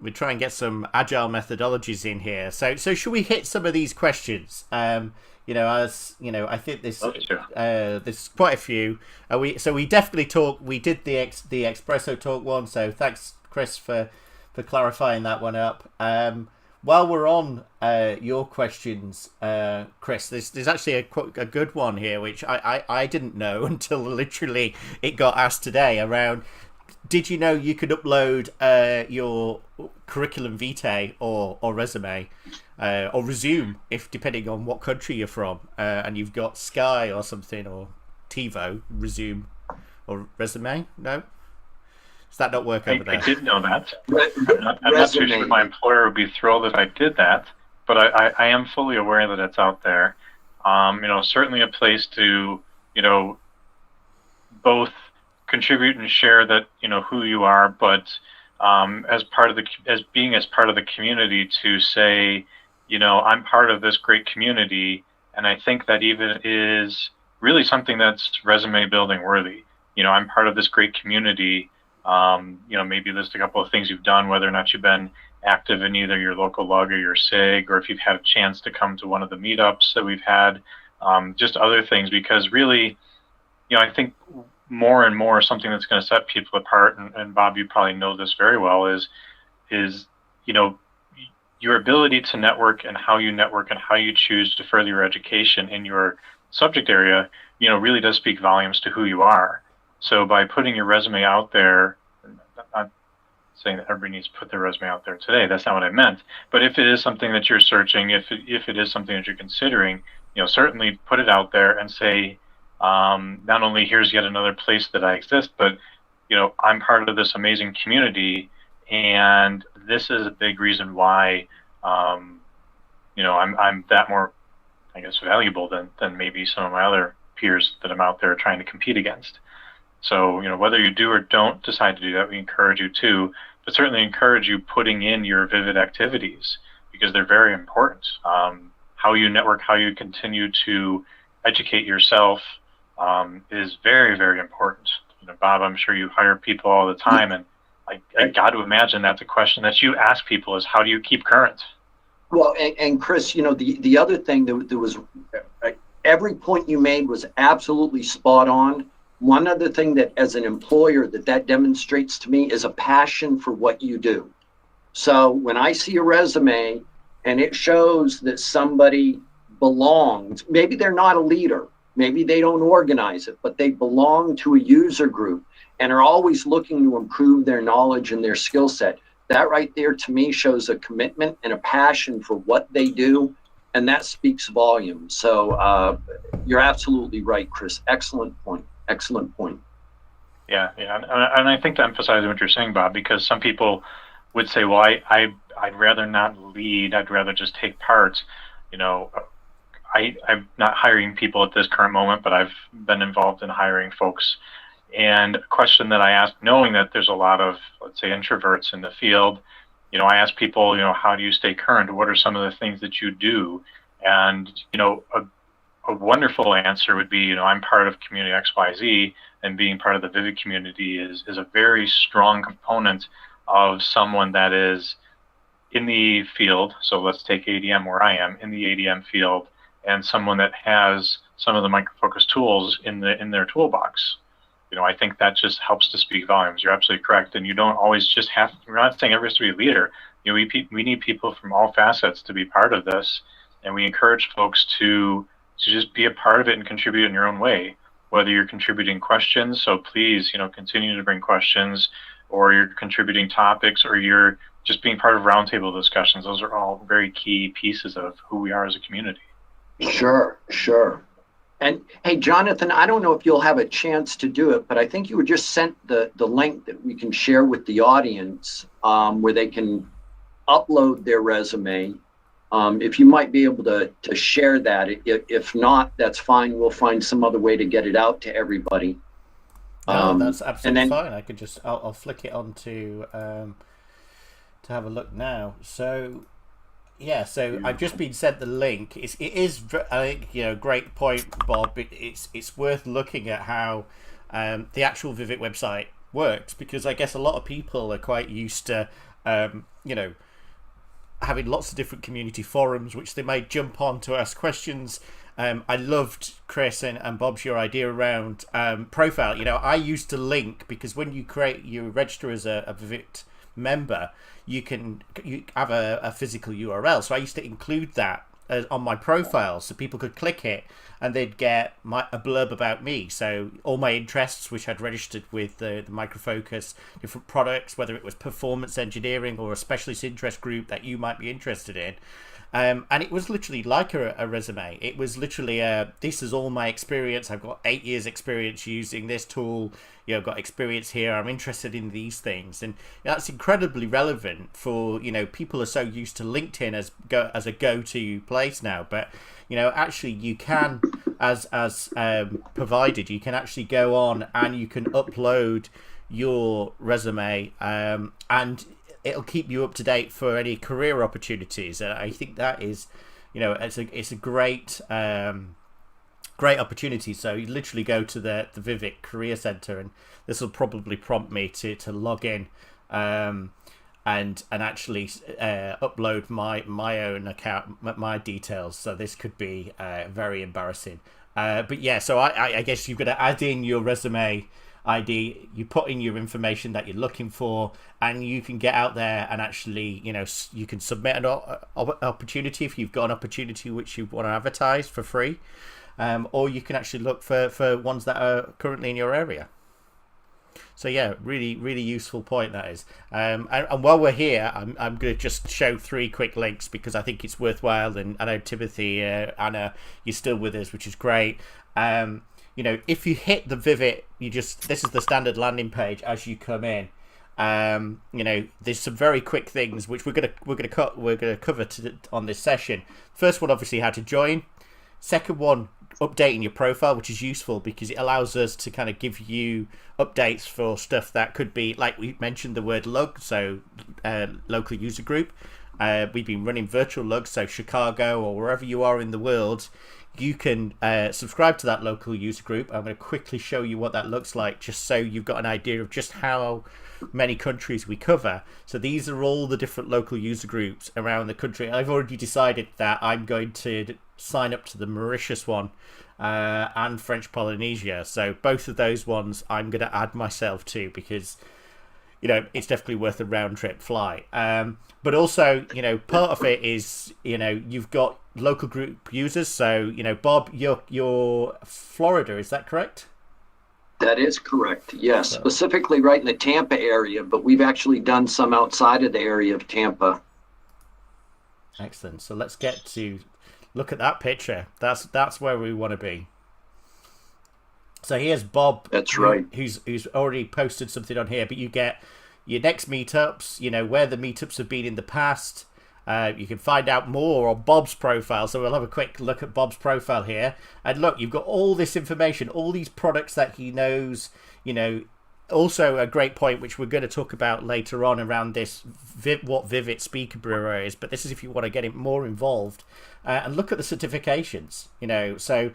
S4: We try and get some agile methodologies in here. So should we hit some of these questions? I think there's quite a few. We definitely we did the espresso talk one. So thanks, Chris, for clarifying that one up. While we're on your questions, Chris, there's actually a good one here, which I didn't know until literally it got asked today around. Did you know you could upload your curriculum vitae or resume or resume, if depending on what country you're from, and you've got Sky or something, or TiVo, resume or resume? No? Does that not work over there?
S2: I did know that. I'm not too sure my employer would be thrilled if I did that, but I am fully aware that it's out there. Certainly a place to, both contribute and share that, who you are, but as part of the community, to say, I'm part of this great community, and I think that even is really something that's resume building worthy. I'm part of this great community. Maybe list a couple of things you've done, whether or not you've been active in either your local lug or your SIG, or if you've had a chance to come to one of the meetups that we've had, just other things, because really, I think more and more something that's going to set people apart, and Bob, you probably know this very well, is your ability to network, and how you network, and how you choose to further your education in your subject area, really does speak volumes to who you are. So by putting your resume out there, I'm not saying that everybody needs to put their resume out there today, that's not what I meant, but if it is something that you're searching, if it is something that you're considering, certainly put it out there and say, not only here's yet another place that I exist, but I'm part of this amazing community, and this is a big reason why I'm that more, I guess, valuable than maybe some of my other peers that I'm out there trying to compete against. So whether you do or don't decide to do that, we encourage you to, but certainly encourage you putting in your Vivid activities, because they're very important. How you network, how you continue to educate yourself, is very, very important. Bob, I'm sure you hire people all the time, and I got to imagine that's a question that you ask people, is how do you keep current?
S1: Well, and Chris, the other thing that was, every point you made was absolutely spot on. One other thing that, as an employer, that demonstrates to me is a passion for what you do. So when I see a resume and it shows that somebody belongs, maybe they're not a leader, Maybe they don't organize it, but they belong to a user group and are always looking to improve their knowledge and their skill set. That right there, to me, shows a commitment and a passion for what they do, and that speaks volumes. So you're absolutely right, Chris. Excellent point. Excellent point.
S2: Yeah, and I think to emphasize what you're saying, Bob, because some people would say, well, I'd rather not lead. I'd rather just take part. You know, I'm not hiring people at this current moment, but I've been involved in hiring folks. And a question that I ask, knowing that there's a lot of, let's say, introverts in the field, you know, I ask people, you know, how do you stay current? What are some of the things that you do? And, you know, a wonderful answer would be, you know, I'm part of Community XYZ, and being part of the Vivid community is a very strong component of someone that is in the field. So let's take ADM where I am, in the ADM field, and someone that has some of the Micro Focus tools in their toolbox. You know, I think that just helps to speak volumes. You're absolutely correct, and you don't always just have. We're not saying everybody has to be a leader. You know, we need people from all facets to be part of this, and we encourage folks to just be a part of it and contribute in your own way. Whether you're contributing questions, so please, you know, continue to bring questions, or you're contributing topics, or you're just being part of roundtable discussions. Those are all very key pieces of who we are as a community.
S1: Sure. And hey, Jonathan, I don't know if you'll have a chance to do it, but I think you were just sent the link that we can share with the audience, where they can upload their resume. If you might be able to share that. If not, that's fine. We'll find some other way to get it out to everybody.
S4: No, that's absolutely fine. I could just, I'll flick it on to have a look now. So, yeah, so I've just been sent the link. It is, I think, you know, great point, Bob. It's worth looking at how the actual Vivid website works, because I guess a lot of people are quite used to, you know, having lots of different community forums which they might jump on to ask questions. I loved, Chris and Bob's, your idea around profile. You know, I used to link, because when you register as a Vivid member, you have a physical URL. So I used to include that on my profile, so people could click it and they'd get a blurb about me. So all my interests, which I'd registered with the Micro Focus, different products, whether it was performance engineering or a specialist interest group that you might be interested in. And it was literally like a resume. It was literally this is all my experience. I've got 8 years experience using this tool. You know, I've got experience here. I'm interested in these things. And that's incredibly relevant for, you know, people are so used to LinkedIn as a go-to place now. But, you know, actually you can, as provided, you can actually go on and you can upload your resume and it'll keep you up to date for any career opportunities. And I think that is, you know, it's a great great opportunity. So you literally go to the Vivid Career Center, and this will probably prompt me to log in and actually upload my own account, my details. So this could be very embarrassing. But yeah, so I guess you've got to add in your resume ID, you put in your information that you're looking for, and you can get out there and actually, you know, you can submit an opportunity if you've got an opportunity which you want to advertise for free, or you can actually look for ones that are currently in your area. So yeah, really useful point that is. And while we're here, I'm going to just show 3 quick links because I think it's worthwhile. And I know Timothy, Anna, you're still with us, which is great. You know, if you hit the Vivid, this is the standard landing page as you come in. You know, there's some very quick things which we're gonna cover on this session. First one, obviously, how to join. Second one, updating your profile, which is useful because it allows us to kind of give you updates for stuff that could be, like we mentioned, the word lug, so local user group. We've been running virtual lugs, so Chicago or wherever you are in the world, you can subscribe to that local user group. I'm going to quickly show you what that looks like, just so you've got an idea of just how many countries we cover. So these are all the different local user groups around the country. I've already decided that I'm going to sign up to the Mauritius one and French Polynesia. So both of those ones I'm going to add myself to because, you know, it's definitely worth a round trip flight. But also, you know, part of it is, you know, you've got local group users. So, Bob, you're Florida, is that correct?
S1: That is correct. Yes, specifically right in the Tampa area, but we've actually done some outside of the area of Tampa.
S4: Excellent. So let's get to look at that picture. That's where we want to be. So here's Bob.
S1: That's right.
S4: Who's already posted something on here, but you get your next meetups, where the meetups have been in the past. You can find out more on Bob's profile. So we'll have a quick look at Bob's profile here. And look, you've got all this information, all these products that he knows, Also, a great point, which we're going to talk about later on around this, what Vivid Speaker Bureau is. But this is if you want to get it more involved and look at the certifications. So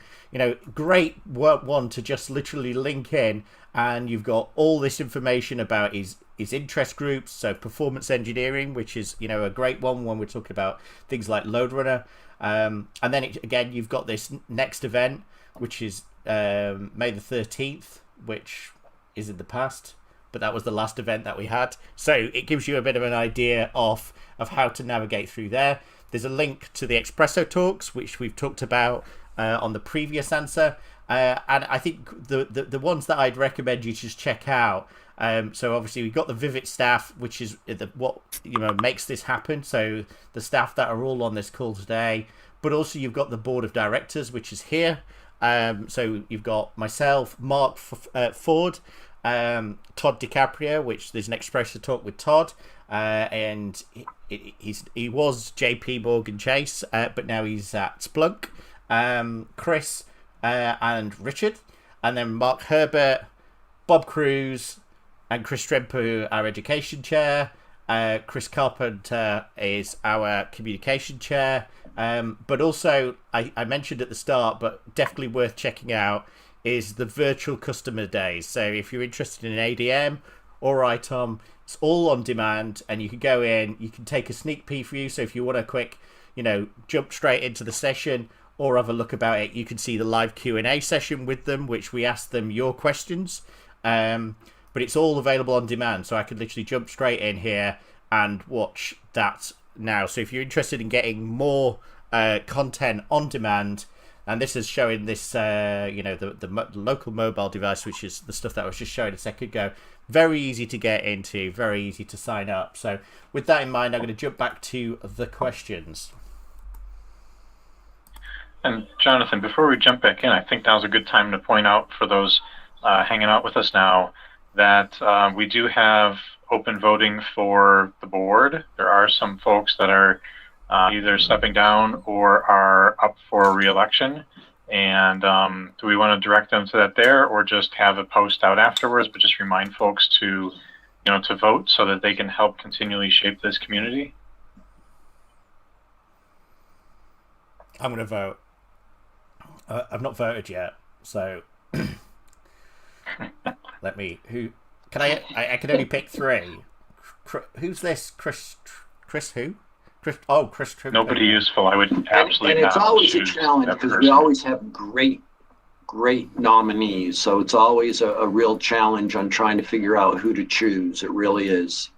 S4: great work one to just literally link in, and you've got all this information about his interest groups. So performance engineering, which is a great one when we're talking about things like Load Runner, and then again you've got this next event, which is May the 13th, which is in the past, but that was the last event that we had. So it gives you a bit of an idea of how to navigate through there. There's a link to the Espresso Talks, which we've talked about on the previous answer. And I think the ones that I'd recommend you just check out. So obviously we've got the Vivid staff, which is what makes this happen. So the staff that are all on this call today, but also you've got the board of directors, which is here. So you've got myself, Mark Ford, Todd DiCaprio, which there's an Espresso Talk with Todd, and he was JP Morgan Chase, but now he's at Splunk. Chris and Richard, and then Mark Herbert, Bob Cruz, and Chris Stremper, our education chair. Chris Carpenter is our communication chair. But also, I mentioned at the start, but definitely worth checking out, is the virtual customer days. So if you're interested in ADM or ITOM, it's all on demand, and you can go in, you can take a sneak preview. So if you want a quick, jump straight into the session or have a look about it, you can see the live Q&A session with them, which we ask them your questions. But it's all available on demand, so I could literally jump straight in here and watch that now. So if you're interested in getting more content on demand, and this is showing this, the local mobile device, which is the stuff that I was just showing a second ago. Very easy to get into, very easy to sign up. So with that in mind, I'm going to jump back to the questions.
S2: And Jonathan, before we jump back in, I think now's a good time to point out for those hanging out with us now that we do have open voting for the board. There are some folks that are either stepping down or are up for re-election. And do we want to direct them to that there, or just have a post out afterwards, but just remind folks to vote so that they can help continually shape this community?
S4: I'm going to vote. I've not voted yet, so let me. Who can I can only pick three. Who's this? Chris who? Chris.
S2: Nobody useful. I would absolutely.
S1: And it's always a challenge because we always have great nominees. So it's always a real challenge on trying to figure out who to choose. It really is.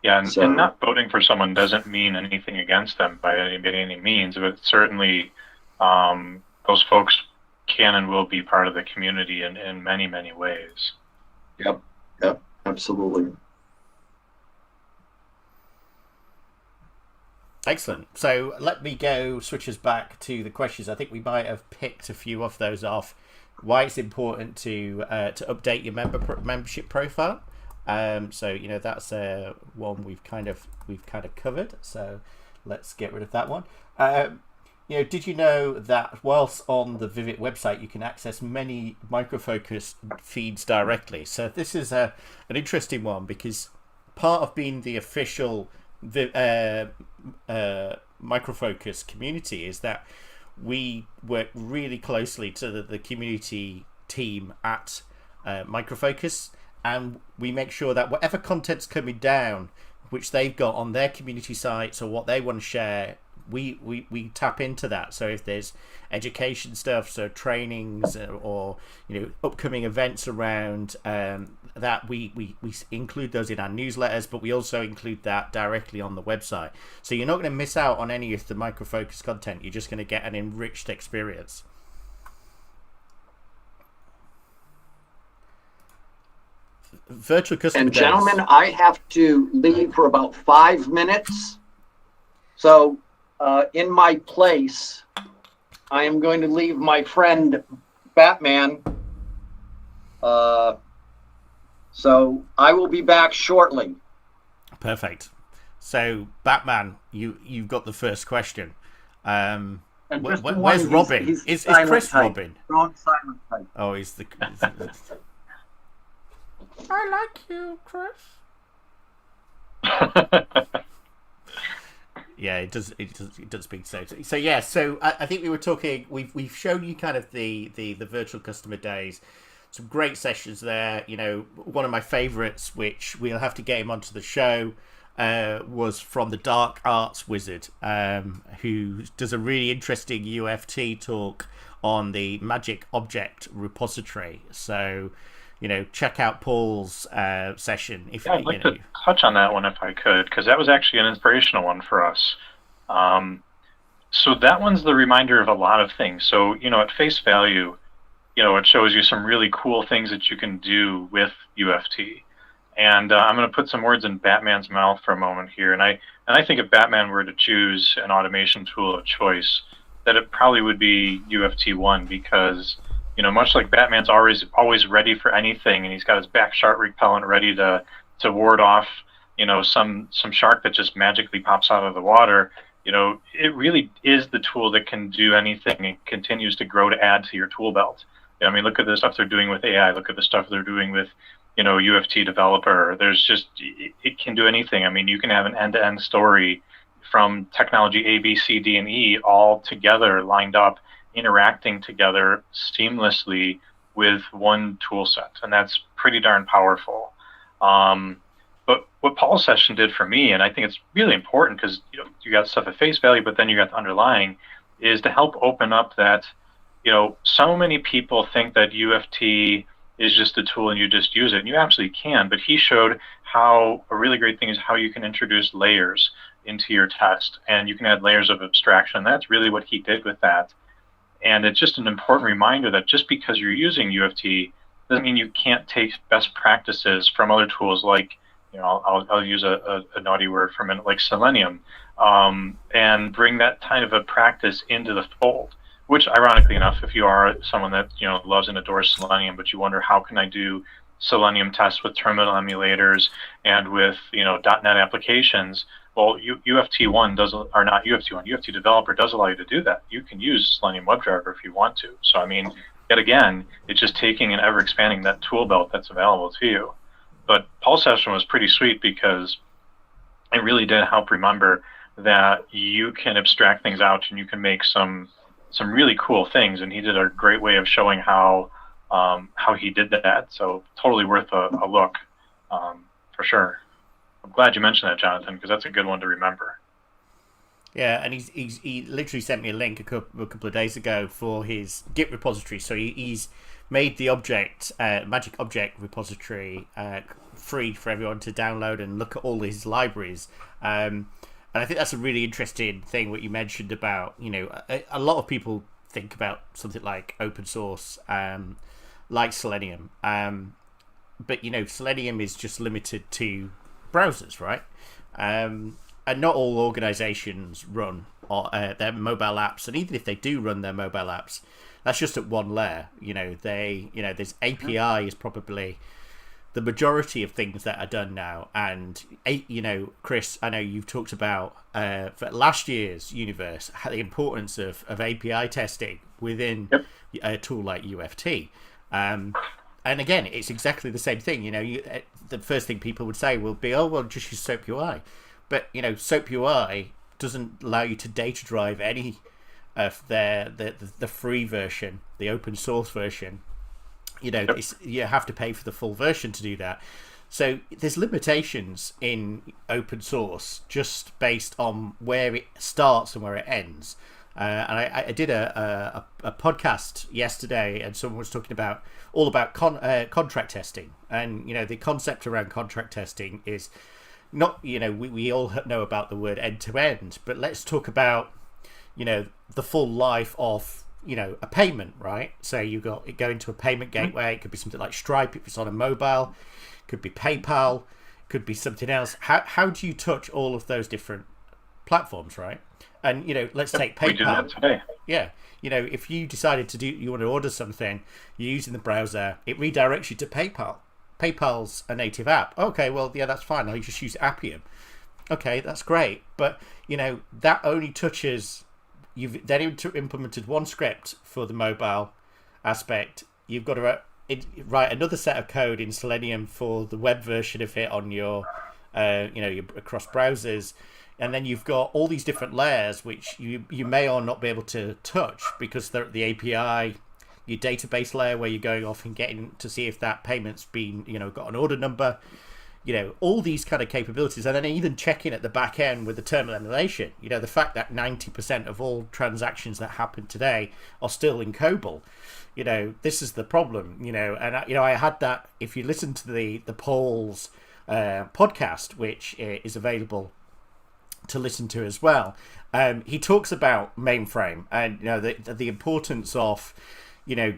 S2: Yeah, and not voting for someone doesn't mean anything against them by any means, but certainly those folks can and will be part of the community in many, many ways.
S1: Yep, absolutely.
S4: Excellent. So let me switch us back to the questions. I think we might have picked a few of those off. Why it's important to update your membership profile. So that's one we've kind of covered. So let's get rid of that one. Did you know that whilst on the Vivid website you can access many Micro Focus feeds directly? So this is an interesting one, because part of being the official Micro Focus community is that we work really closely to the community team at Micro Focus, and we make sure that whatever content's coming down, which they've got on their community sites or what they want to share, we tap into that. So if there's education stuff, so trainings or upcoming events around that we include those in our newsletters, but we also include that directly on the website. So you're not going to miss out on any of the Micro Focus content. You're just going to get an enriched experience. Virtual customer
S1: And
S4: days.
S1: gentlemen, I have to leave for about 5 minutes. So in my place, I am going to leave my friend Batman. So I will be back shortly.
S4: Perfect. So Batman, you've got the first question.
S1: And just to warn
S4: Where's
S1: you,
S4: Robin?
S1: he's
S4: Is
S1: silent
S4: Chris
S1: type.
S4: Robin?
S1: Strong silent type.
S4: Oh, he's the. I like you, Chris. Yeah, it does speak so. So yeah, so I think we were talking. We've shown you kind of the virtual customer days. Some great sessions there. You know, one of my favourites, which we'll have to get him onto the show, was from the Dark Arts Wizard, who does a really interesting UFT talk on the Magic Object Repository. So, you know, check out Paul's session. If
S2: I'd like to touch on that one if I could, because that was actually an inspirational one for us. So that one's the reminder of a lot of things. So, you know, at face value, you know, it shows you some really cool things that you can do with UFT. And I'm going to put some words in Batman's mouth for a moment here. And I think if Batman were to choose an automation tool of choice, that it probably would be UFT1, because, you know, much like Batman's always ready for anything, and he's got his back shark repellent ready to ward off, you know, some shark that just magically pops out of the water. You know, it really is the tool that can do anything and continues to grow to add to your tool belt. I mean, look at the stuff they're doing with AI. Look at the stuff they're doing with, you know, UFT developer. There's just, it can do anything. I mean, you can have an end-to-end story from technology A, B, C, D, and E all together, lined up, interacting together seamlessly with one tool set, and that's pretty darn powerful. But what Paul's session did for me, and I think it's really important, because you know, you got stuff at face value, but then you got the underlying, is to help open up that, you know, so many people think that UFT is just a tool and you just use it, and you absolutely can, but he showed how a really great thing is how you can introduce layers into your test, and you can add layers of abstraction. That's really what he did with that. And it's just an important reminder that just because you're using UFT doesn't mean you can't take best practices from other tools, like, you know, I'll use a naughty word for a minute, like Selenium, and bring that kind of a practice into the fold. Which, ironically enough, if you are someone that, you know, loves and adores Selenium, but you wonder, how can I do Selenium tests with terminal emulators and with, you know, .NET applications? Well, UFT1 does, or not UFT1, UFT Developer does allow you to do that. You can use Selenium WebDriver if you want to. So, I mean, yet again, it's just taking and ever expanding that tool belt that's available to you. But Paul's session was pretty sweet, because it really did help remember that you can abstract things out and you can make some really cool things, and he did a great way of showing how he did that. So totally worth a look, for sure. I'm glad you mentioned that, Jonathan, because that's a good one to remember.
S4: Yeah, and he literally sent me a link a couple of days ago for his Git repository. So he's made the Magic Object repository free for everyone to download and look at all his libraries. And I think that's a really interesting thing, what you mentioned about, you know, a lot of people think about something like open source, like Selenium. But, you know, Selenium is just limited to browsers, right? And not all organizations run their mobile apps. And even if they do run their mobile apps, that's just at one layer. You know, this API is probably the majority of things that are done now. And, you know, Chris, I know you've talked about for last year's Universe, the importance of API testing within a tool like UFT. And again, it's exactly the same thing. You know, the first thing people would say will be, oh, well, just use SOAP UI. But, you know, SOAP UI doesn't allow you to data drive any of the free version, the open source version. You know, you have to pay for the full version to do that. So there's limitations in open source just based on where it starts and where it ends. And I did a podcast yesterday, and someone was talking about all about contract testing, and the concept around contract testing is not we all know about the word end to end, but let's talk about the full life of a payment, right? So you go into a payment gateway. It could be something like Stripe if it's on a mobile, could be PayPal, could be something else. How do you touch all of those different platforms, right? And let's take PayPal.
S2: We do that today.
S4: Yeah, if you decided you want to order something, you're using the browser, it redirects you to PayPal. PayPal's a native app. Okay, well, yeah, that's fine. I'll just use Appium. Okay, that's great, but that only touches. You've then implemented one script for the mobile aspect. You've got to write another set of code in Selenium for the web version of it on your across browsers. And then you've got all these different layers which you may or not be able to touch because they're at the API, your database layer where you're going off and getting to see if that payment's been, got an order number, all these kind of capabilities. And then even checking at the back end with the terminal emulation, the fact that 90% of all transactions that happen today are still in COBOL. This is the problem, and I had that, if you listen to the Paul's podcast, which is available to listen to as well, he talks about mainframe and the importance of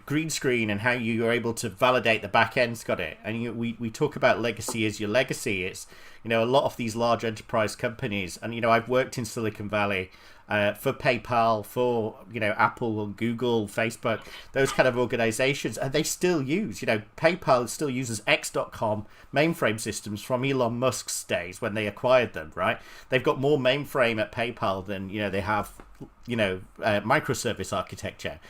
S4: green screen and how you are able to validate the back end's got it. And we talk about legacy as your legacy. It's a lot of these large enterprise companies, and I've worked in Silicon Valley for PayPal, for Apple and Google, Facebook, those kind of organizations, and they still use PayPal still uses X.com mainframe systems from Elon Musk's days when they acquired them, right? They've got more mainframe at PayPal than they have microservice architecture,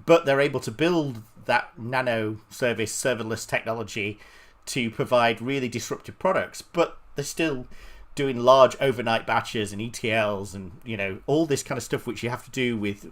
S4: but they're able to build that nano service serverless technology to provide really disruptive products, but they're still doing large overnight batches and ETLs and all this kind of stuff which you have to do with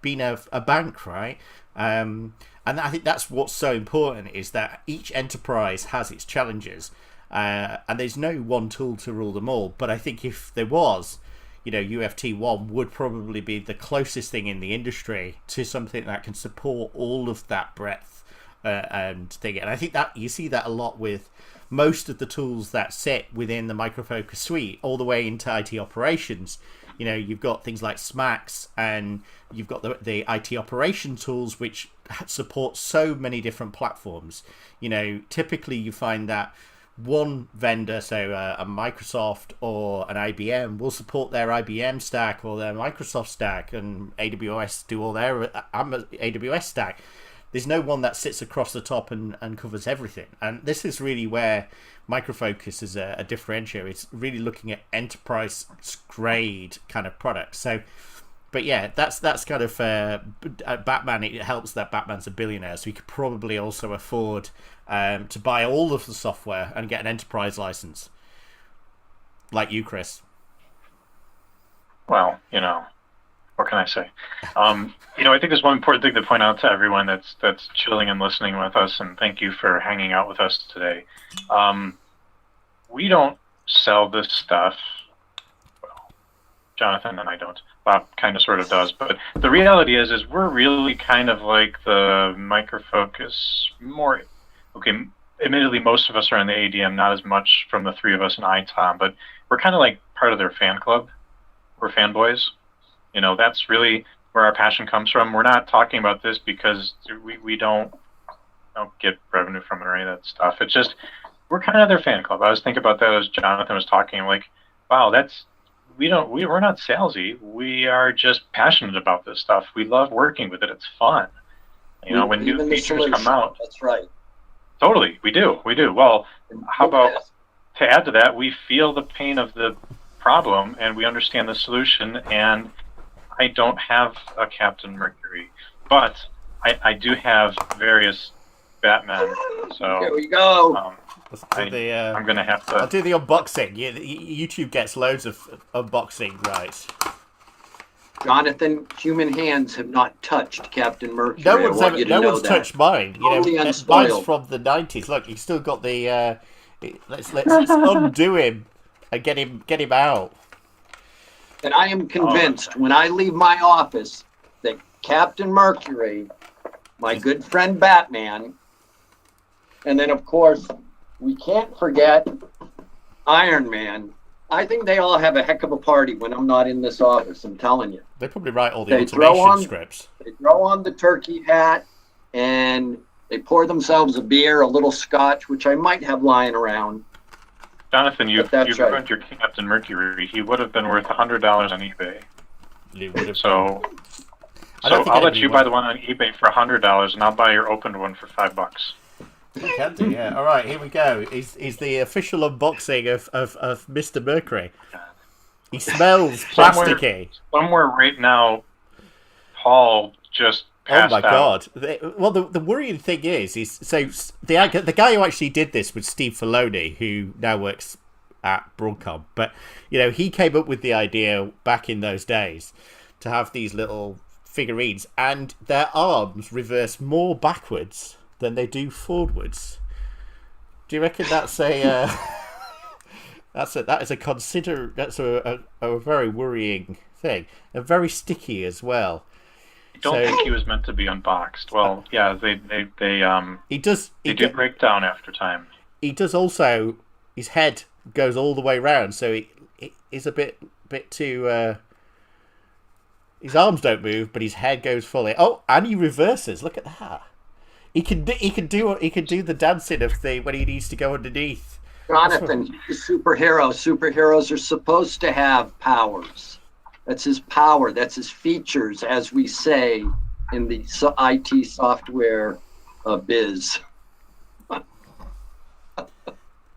S4: being a bank, right? And I think that's what's so important, is that each enterprise has its challenges, and there's no one tool to rule them all. But I think if there was, UFT1 would probably be the closest thing in the industry to something that can support all of that breadth and thing. And I think that you see that a lot with most of the tools that sit within the Micro Focus suite, all the way into IT operations. You've got things like SMAX, and you've got the IT operation tools which support so many different platforms. Typically you find that one vendor, so a Microsoft or an IBM, will support their IBM stack or their Microsoft stack, and AWS do all their AWS stack. There's no one that sits across the top and covers everything. And this is really where Micro Focus is a differentiator. It's really looking at enterprise grade kind of products. So, but yeah, that's kind of Batman. It helps that Batman's a billionaire, so he could probably also afford to buy all of the software and get an enterprise license, like you, Chris.
S2: Well, what can I say? I think there's one important thing to point out to everyone that's chilling and listening with us, and thank you for hanging out with us today. We don't sell this stuff. Well, Jonathan and I don't. Bob kind of sort of does, but the reality is we're really kind of like the Micro Focus more. Okay, admittedly, most of us are in the ADM, not as much from the three of us in ITOM, but we're kind of like part of their fan club. We're fanboys. That's really where our passion comes from. We're not talking about this because we don't get revenue from it or any of that stuff. It's just we're kind of their fan club. I was thinking about that as Jonathan was talking. I'm like, wow, we're not salesy. We are just passionate about this stuff. We love working with it. It's fun. When new features come out.
S1: That's right.
S2: Totally, we do. Well, how about to add to that, we feel the pain of the problem and we understand the solution. And I don't have a Captain Mercury, but I do have various Batman. So
S1: here we go.
S2: I'm going to have to.
S4: I'll do the unboxing. Yeah, YouTube gets loads of unboxing, right?
S1: Jonathan, human hands have not touched Captain Mercury.
S4: No one's touched mine.
S1: Totally
S4: mine's
S1: unspoiled.
S4: from the 90s. Look, he's still got the. Let's undo him and get him out.
S1: And I am convinced when I leave my office that Captain Mercury, my good friend Batman, and then, of course, we can't forget Iron Man. I think they all have a heck of a party when I'm not in this office, I'm telling you.
S4: They probably write all the
S1: They throw
S4: automation scripts.
S1: They throw on the turkey hat, and they pour themselves a beer, a little scotch, which I might have lying around.
S2: Jonathan, you've
S1: right.
S2: ruined your Captain Mercury. He would have been worth $100 on eBay. So I'll let you buy the one on eBay for $100, and I'll buy your opened one for $5.
S4: You can do, yeah. All right, here we go. He's the official unboxing of Mr. Mercury. He smells plasticky.
S2: Somewhere right now, Paul just passed out.
S4: God! Well, the worrying thing is the guy who actually did this was Steve Filoni, who now works at Broadcom. But he came up with the idea back in those days to have these little figurines, and their arms reverse more backwards than they do forwards. Do you reckon that's a that's a very worrying thing, and very sticky as well?
S2: I don't think he was meant to be unboxed. Well, yeah, they do break down after time.
S4: He does also. His head goes all the way round, so he's a bit too. His arms don't move, but his head goes fully. Oh, and he reverses. Look at that. He can do the dancing of when he needs to go underneath.
S1: Jonathan, he's a superhero. Superheroes are supposed to have powers. That's his power. That's his features, as we say in the IT software biz.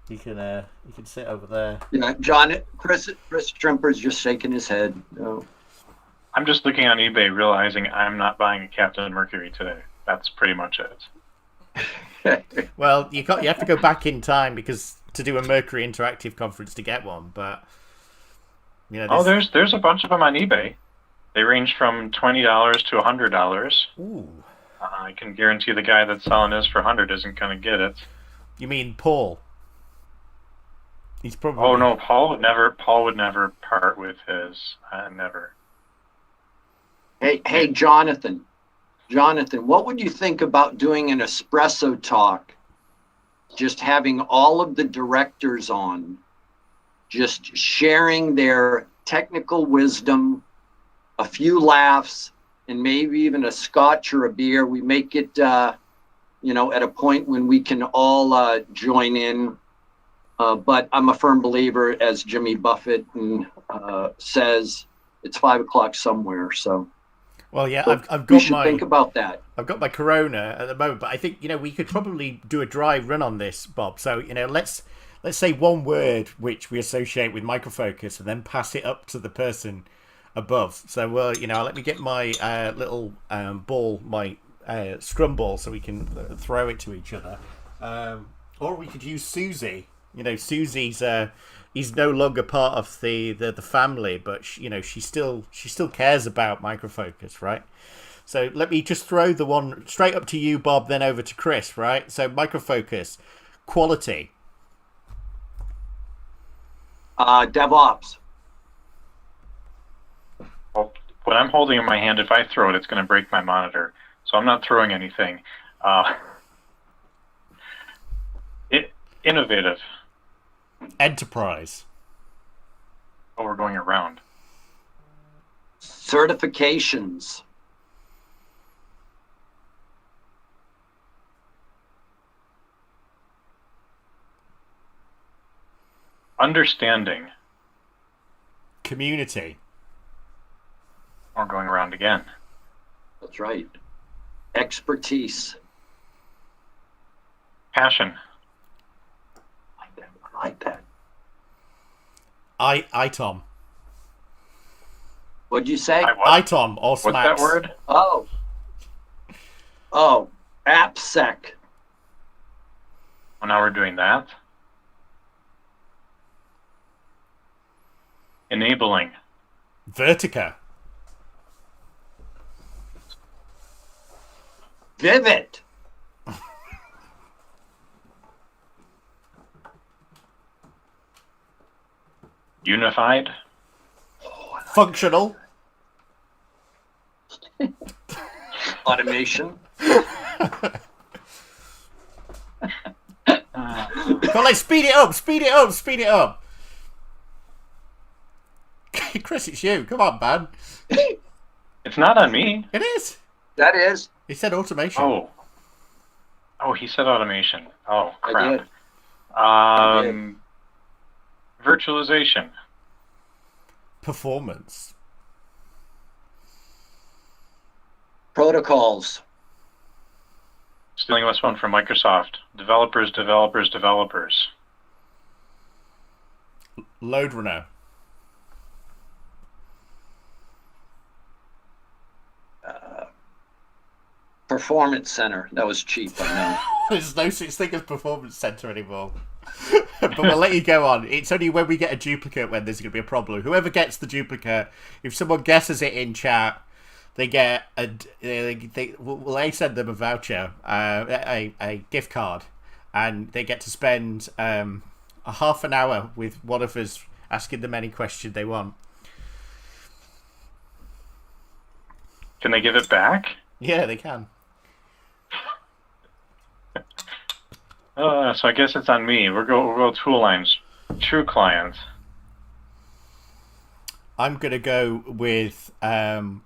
S4: You can sit over there.
S1: Yeah, Chris Trimper's just shaking his head. No.
S2: I'm just looking on eBay, realizing I'm not buying a Captain Mercury today. That's pretty much it.
S4: Well, you have to go back in time to do a Mercury Interactive conference to get one, but
S2: there's a bunch of them on eBay. They range from $20 to $100.
S4: Ooh.
S2: I can guarantee the guy that's selling this for $100 isn't going to get it.
S4: You mean Paul? He's probably.
S2: Oh no, Paul would never part with his. Never.
S1: Hey, Jonathan, what would you think about doing an espresso talk? Just having all of the directors on, just sharing their technical wisdom, a few laughs, and maybe even a scotch or a beer. We make it, at a point when we can all join in. But I'm a firm believer, as Jimmy Buffett says, it's 5:00 somewhere. So.
S4: Well, yeah,
S1: so
S4: I've got
S1: think about that.
S4: I've got my Corona at the moment, but I think we could probably do a dry run on this, Bob. So let's say one word which we associate with Micro Focus, and then pass it up to the person above. So let me get my little ball, my scrum ball, so we can throw it to each other, or we could use Susie. Susie's he's no longer part of the family, but she still cares about Micro Focus, right? So let me just throw the one straight up to you, Bob, then over to Chris, right? So Micro Focus, quality.
S1: DevOps.
S2: Well, what I'm holding in my hand, if I throw it, it's going to break my monitor. So I'm not throwing anything. Innovative.
S4: Enterprise.
S2: Oh, we're going around.
S1: Certifications.
S2: Understanding.
S4: Community.
S2: We're going around again.
S1: That's right. Expertise.
S2: Passion.
S1: I like that.
S4: ITOM.
S1: What'd you say?
S4: ITOM or Smacks.
S2: What's that word?
S1: Oh, AppSec.
S2: Well, now we're doing that. Enabling.
S4: Vertica.
S1: Vivid.
S2: Unified.
S1: Oh, I
S4: Functional.
S1: Automation.
S4: But like, speed it up, speed it up, speed it up. Chris, it's you. Come on, man.
S2: It's not on me.
S4: It is.
S1: That is.
S4: He said automation.
S2: Oh, he said automation. Oh,
S1: I
S2: crap.
S1: did. I
S2: Virtualization.
S4: Performance.
S1: Protocols.
S2: Stealing this one from Microsoft. Developers, developers, developers.
S4: Load runner.
S1: Performance center. That was cheap, I know.
S4: There's no such thing as performance center anymore. But we'll let you go on. It's only when we get a duplicate when there's going to be a problem. Whoever gets the duplicate, if someone guesses it in chat, they get we'll send them a voucher, a gift card, and they get to spend a half an hour with one of us asking them any question they want.
S2: Can they give it back?
S4: Yeah, they can.
S2: So I guess it's on me. We'll go tool lines. True client.
S4: I'm gonna go with UFT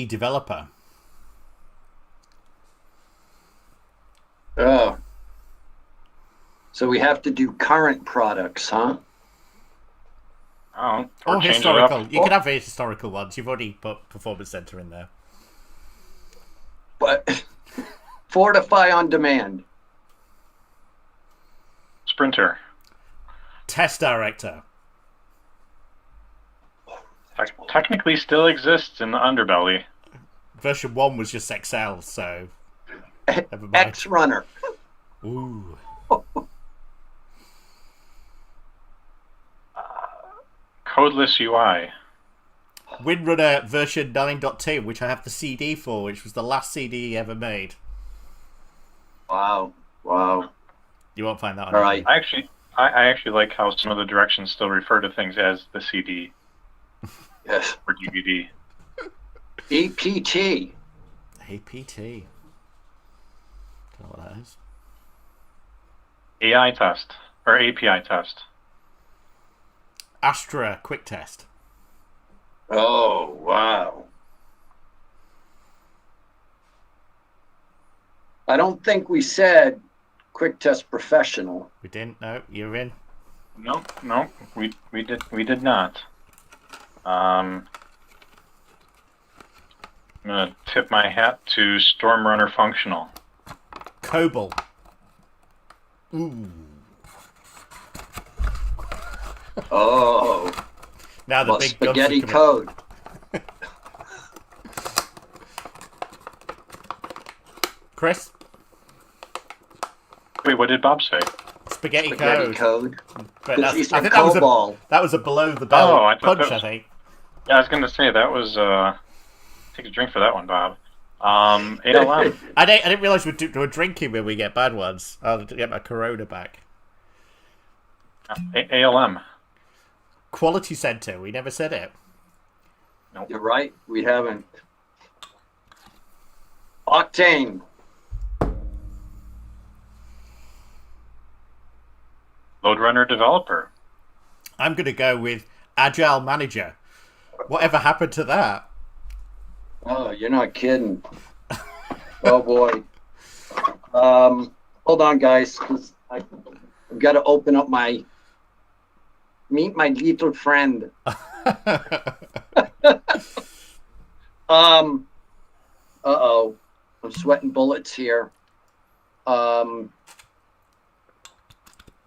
S4: developer.
S1: Oh. So we have to do current products, huh?
S2: Oh,
S4: Or
S2: change it
S4: historical.
S2: up.
S4: You can have historical ones. You've already put performance center in there.
S1: But Fortify on demand.
S2: Sprinter.
S4: Test director.
S2: Technically still exists in the underbelly.
S4: Version 1 was just Excel, so never mind.
S1: X runner.
S4: Ooh.
S2: Codeless UI.
S4: Windrunner version 9.2, which I have the CD for, which was the last CD ever made.
S1: Wow. Wow.
S4: You won't find that on
S1: All right.
S2: I actually like how some of the directions still refer to things as the CD
S1: Yes.
S2: or DVD.
S1: APT.
S4: APT. Don't know what that is.
S2: AI test or API test.
S4: Astra quick test.
S1: Oh, wow. I don't think we said quick test professional.
S4: We didn't. No, you're in.
S2: No, we did not. I'm gonna tip my hat to Storm Runner Functional.
S4: COBOL. Ooh.
S1: Oh.
S4: Now the
S1: Well,
S4: big guns are
S1: spaghetti
S4: coming.
S1: code.
S4: Chris,
S2: Wait, what did Bob say?
S4: spaghetti
S1: Spaghetti
S4: code.
S1: code.
S4: But
S1: He
S4: I
S1: said
S4: think that
S1: COBOL.
S4: was a below the belt
S2: Oh, I thought
S4: punch.
S2: that
S4: I
S2: was-
S4: think.
S2: Yeah, I was gonna say that was take a drink for that one, Bob. ALM.
S4: I didn't realize we're drinking when we get bad ones. I'll get my Corona back.
S2: ALM.
S4: Quality center. We never said it.
S1: You're right. We haven't. Octane.
S2: Load Runner Developer.
S4: I'm gonna go with Agile Manager. Whatever happened to that?
S1: Oh, you're not kidding. Oh boy. Hold on, guys, 'cause I've got to open up my meet my little friend. Uh-oh. I'm sweating bullets here.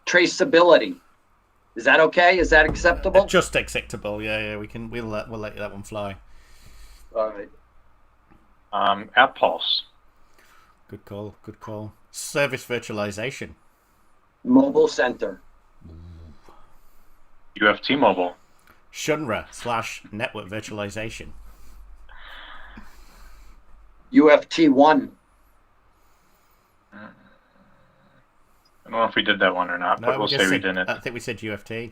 S1: Traceability. Is that okay? Is that acceptable?
S4: Just acceptable. Yeah. We'll let that one fly.
S1: All right.
S2: App Pulse.
S4: Good call. Service virtualization.
S1: Mobile center.
S2: UFT Mobile.
S4: Shunra / network virtualization.
S1: UFT1.
S2: I don't know if we did that one or not, but we'll say we didn't.
S4: I think we said UFT.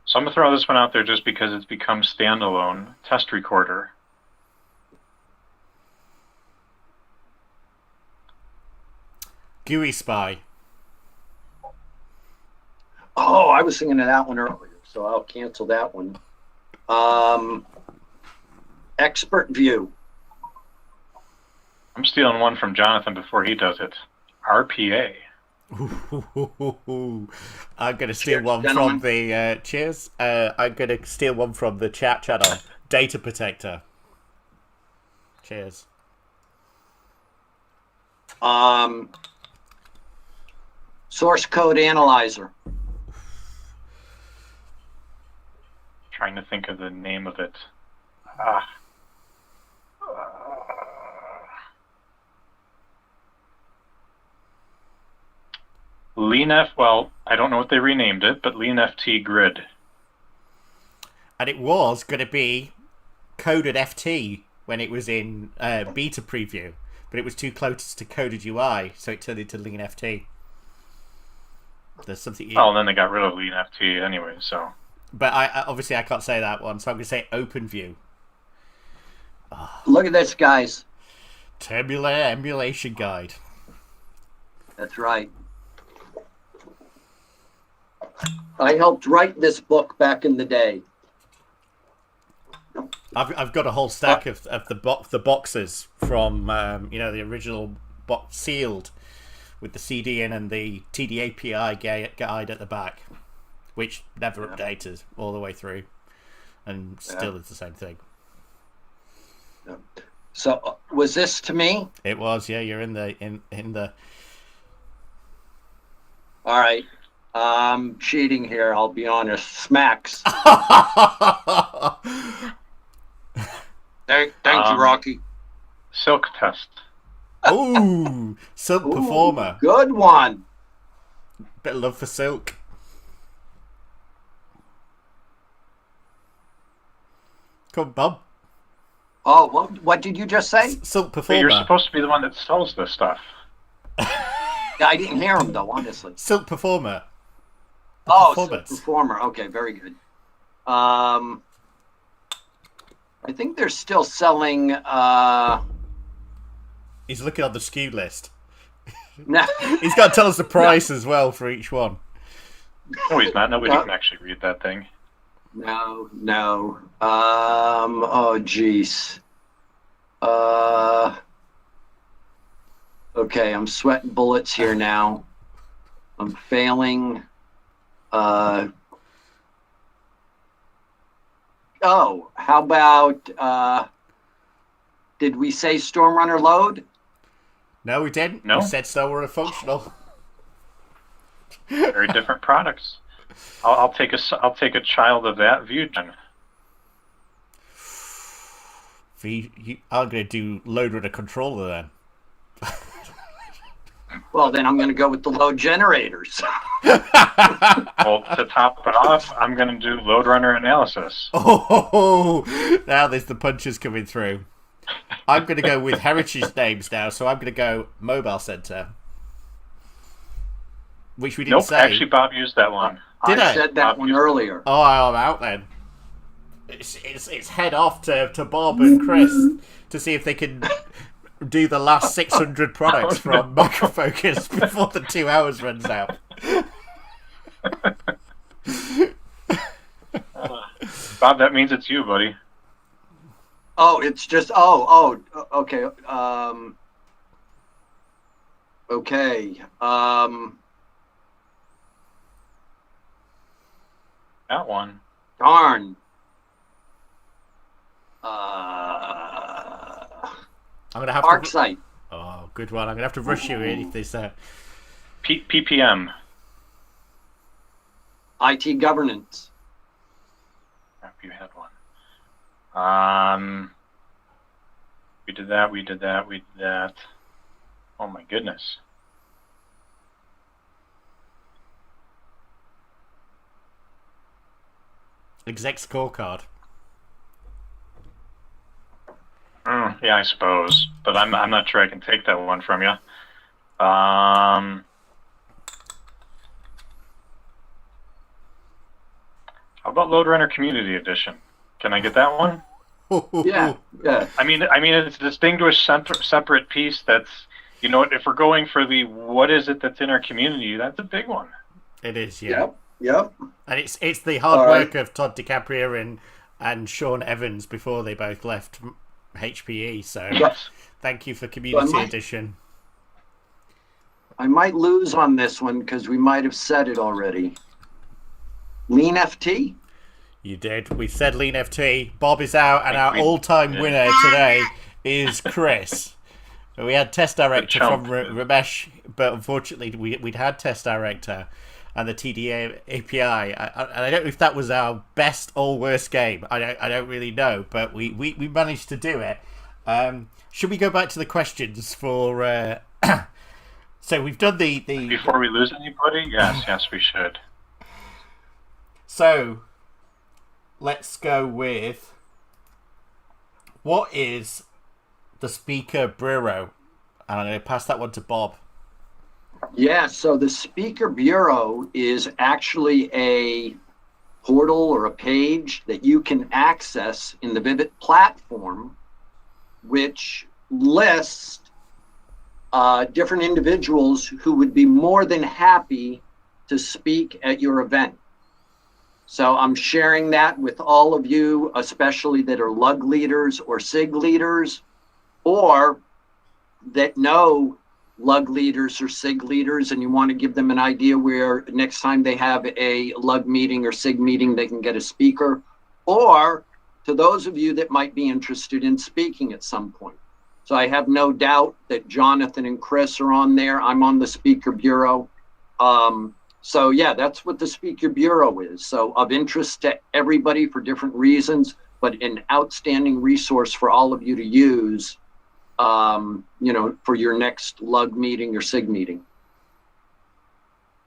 S2: So I'm going to throw this one out there just because it's become standalone. Test recorder.
S4: GUI spy.
S1: Oh, I was thinking of that one earlier, so I'll cancel that one. Expert view.
S2: I'm stealing one from Jonathan before he does it. RPA.
S4: I'm going to steal one
S1: gentlemen.
S4: from the cheers. I'm going to steal one from the chat channel. Data protector. Cheers.
S1: Source code analyzer.
S2: Trying to think of the name of it. LeanF, well, I don't know what they renamed it, but LeanFT Grid.
S4: And it was going to be Coded FT when it was in beta preview, but it was too close to Coded UI, so it turned into LeanFT. There's something.
S2: Well, then they got rid of LeanFT anyway, so.
S4: But I obviously I can't say that one, so I'm going to say OpenView.
S1: Look at this, guys.
S4: Tabular Emulation Guide.
S1: That's right. I helped write this book back in the day.
S4: I've got a whole stack of the boxes from the original box sealed with the CD in and the TD-API guide at the back, which never updated all the way through, and still is the same thing.
S1: Yeah. So was this to me?
S4: It was, yeah. You're in the.
S1: All right. Cheating here, I'll be honest. Smacks. Thank you, Rocky.
S2: Silk test.
S4: Ooh, Silk Performer.
S1: Good one.
S4: Bit of love for Silk. Come on, Bob.
S1: Oh, what did you just say?
S4: Silk
S2: But
S4: Performer.
S2: you're supposed to be the one that sells this stuff.
S1: Yeah, I didn't hear him though, honestly.
S4: Silk Performer.
S1: Silk Performer. Okay, very good. I think they're still selling.
S4: He's looking on the SKU list.
S1: No.
S4: He's got to tell us the price as well for each one.
S2: No, he's not. Nobody can actually read that thing.
S1: No. Oh, jeez. Okay, I'm sweating bullets here now. I'm failing. How about, did we say Stormrunner Load?
S4: No, we didn't.
S2: No.
S4: We said Stormrunner Functional.
S2: Very different products. I'll take a child of that view, then.
S4: I'm going to do Load Runner Controller then.
S1: Well, then I'm going to go with the load generators.
S2: Well, to top it off, I'm going to do load runner analysis.
S4: Oh, now there's the punches coming through. I'm going to go with heritage names now, so I'm going to go Mobile Center. Which we didn't
S2: Nope,
S4: say.
S2: actually, Bob used that one.
S4: Did I?
S1: said that one earlier.
S4: Oh, I'm out then. It's head off to Bob and Chris to see if they can do the last 600 products from Micro Focus before the 2 hours runs out.
S2: Bob, that means it's you, buddy.
S1: Oh, it's just okay. Okay.
S2: That one.
S1: Darn.
S4: I'm gonna have
S1: ArcSight.
S4: Oh, good one. I'm gonna have to rush you in if there's
S2: PPM.
S1: IT governance.
S2: Crap, you had one. We did that. Oh my goodness.
S4: exec scorecard.
S2: Yeah, I suppose, but I'm not sure I can take that one from you. How How about Load Runner Community Edition? Can I get that one?
S1: Yeah.
S2: I mean, it's a distinguished separate piece. That's, you know, if we're going for the what is it that's in our community, that's a big one.
S4: It is, yeah.
S1: Yep.
S4: And it's the hard work of Todd DiCaprio and Sean Evans before they both left HPE. So thank you for Community Edition.
S1: I might lose on this one because we might have said it already. Lean FT?
S4: You did. We said Lean FT. Bob is out, and our all-time winner today is Chris. We had Test Director from Ramesh, but unfortunately we'd had Test Director and the TDA API. I don't know if that was our best or worst game. I don't really know, but we managed to do it. Should we go back to the questions for... So we've done the...
S2: Before we lose anybody? Yes, we should.
S4: So, let's go with... What is the Speaker Bureau? And I'm going to pass that one to Bob.
S1: Yeah, so the Speaker Bureau is actually a portal or a page that you can access in the Vivid platform, which lists different individuals who would be more than happy to speak at your event. So I'm sharing that with all of you, especially that are LUG leaders or SIG leaders, or that know LUG leaders or SIG leaders, and you want to give them an idea where next time they have a LUG meeting or SIG meeting, they can get a speaker, or to those of you that might be interested in speaking at some point. So I have no doubt that Jonathan and Chris are on there. I'm on the Speaker Bureau. So yeah, that's what the Speaker Bureau is. So of interest to everybody for different reasons, but an outstanding resource for all of you to use, you know, for your next LUG meeting or SIG meeting.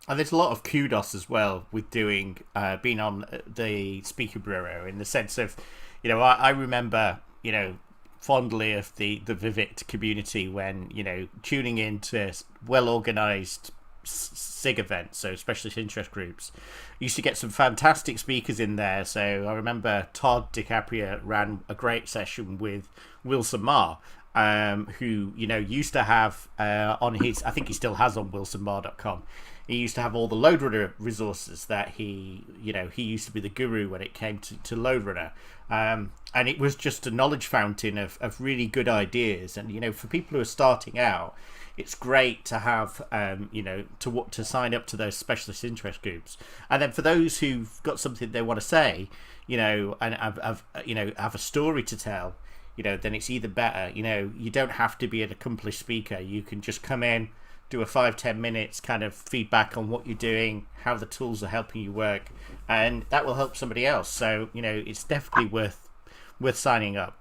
S4: And there's a lot of kudos as well with doing, being on the Speaker Bureau, in the sense of, you know, I remember, you know, fondly of the Vivid community when, you know, tuning into well-organized SIG events, so specialist interest groups, used to get some fantastic speakers in there. So I remember Todd DiCaprio ran a great session with Wilson Marr, who, you know, used to have on his, I think he still has on wilsonmarr.com, he used to have all the Load Runner resources that he, you know, he used to be the guru when it came to Load Runner. And it was just a knowledge fountain of really good ideas. And, you know, for people who are starting out, it's great to have, you know, to sign up to those specialist interest groups. And then for those who've got something they want to say, you know, and have a story to tell, you know, then it's even better. You know, you don't have to be an accomplished speaker. You can just come in, do a 5-10 minutes kind of feedback on what you're doing, how the tools are helping you work, and that will help somebody else. So, you know, it's definitely worth signing up.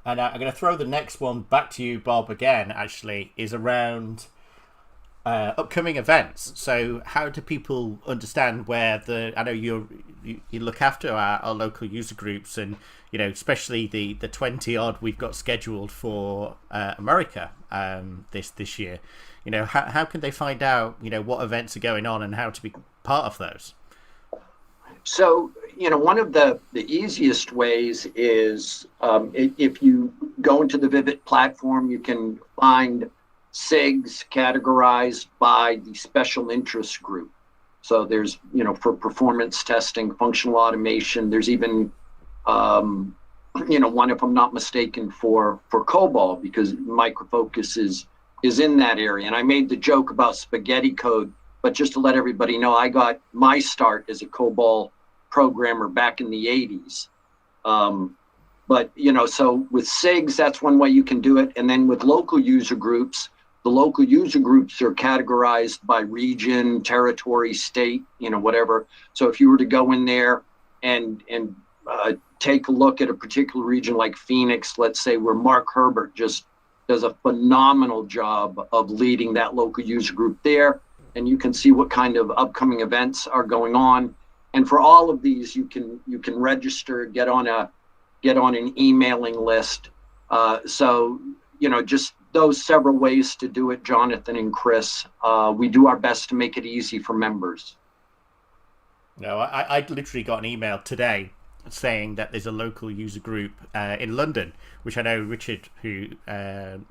S4: And I'm going to throw the next one back to you, Bob, again, actually, is around upcoming events. So how do people understand where I know you look after our local user groups, and, you know, especially the 20 odd we've got scheduled for America this year. You know, how can they find out, you know, what events are going on and how to be part of those?
S1: So, you know, one of the easiest ways is if you go into the Vivid platform, you can find SIGs categorized by the special interest group. So there's, you know, for performance testing, functional automation, there's even, you know, one, if I'm not mistaken, for COBOL, because Micro Focus is in that area. And I made the joke about spaghetti code, but just to let everybody know, I got my start as a COBOL programmer back in the 80s. But, you know, so with SIGs, that's one way you can do it. And then with local user groups, the local user groups are categorized by region, territory, state, you know, whatever. So if you were to go in there and take a look at a particular region like Phoenix, let's say, where Mark Herbert just does a phenomenal job of leading that local user group there, and you can see what kind of upcoming events are going on. And for all of these, you can register, get on an emailing list. So, you know, just those several ways to do it, Jonathan and Chris. We do our best to make it easy for members.
S4: No, I literally got an email today saying that there's a local user group in London, which I know Richard, who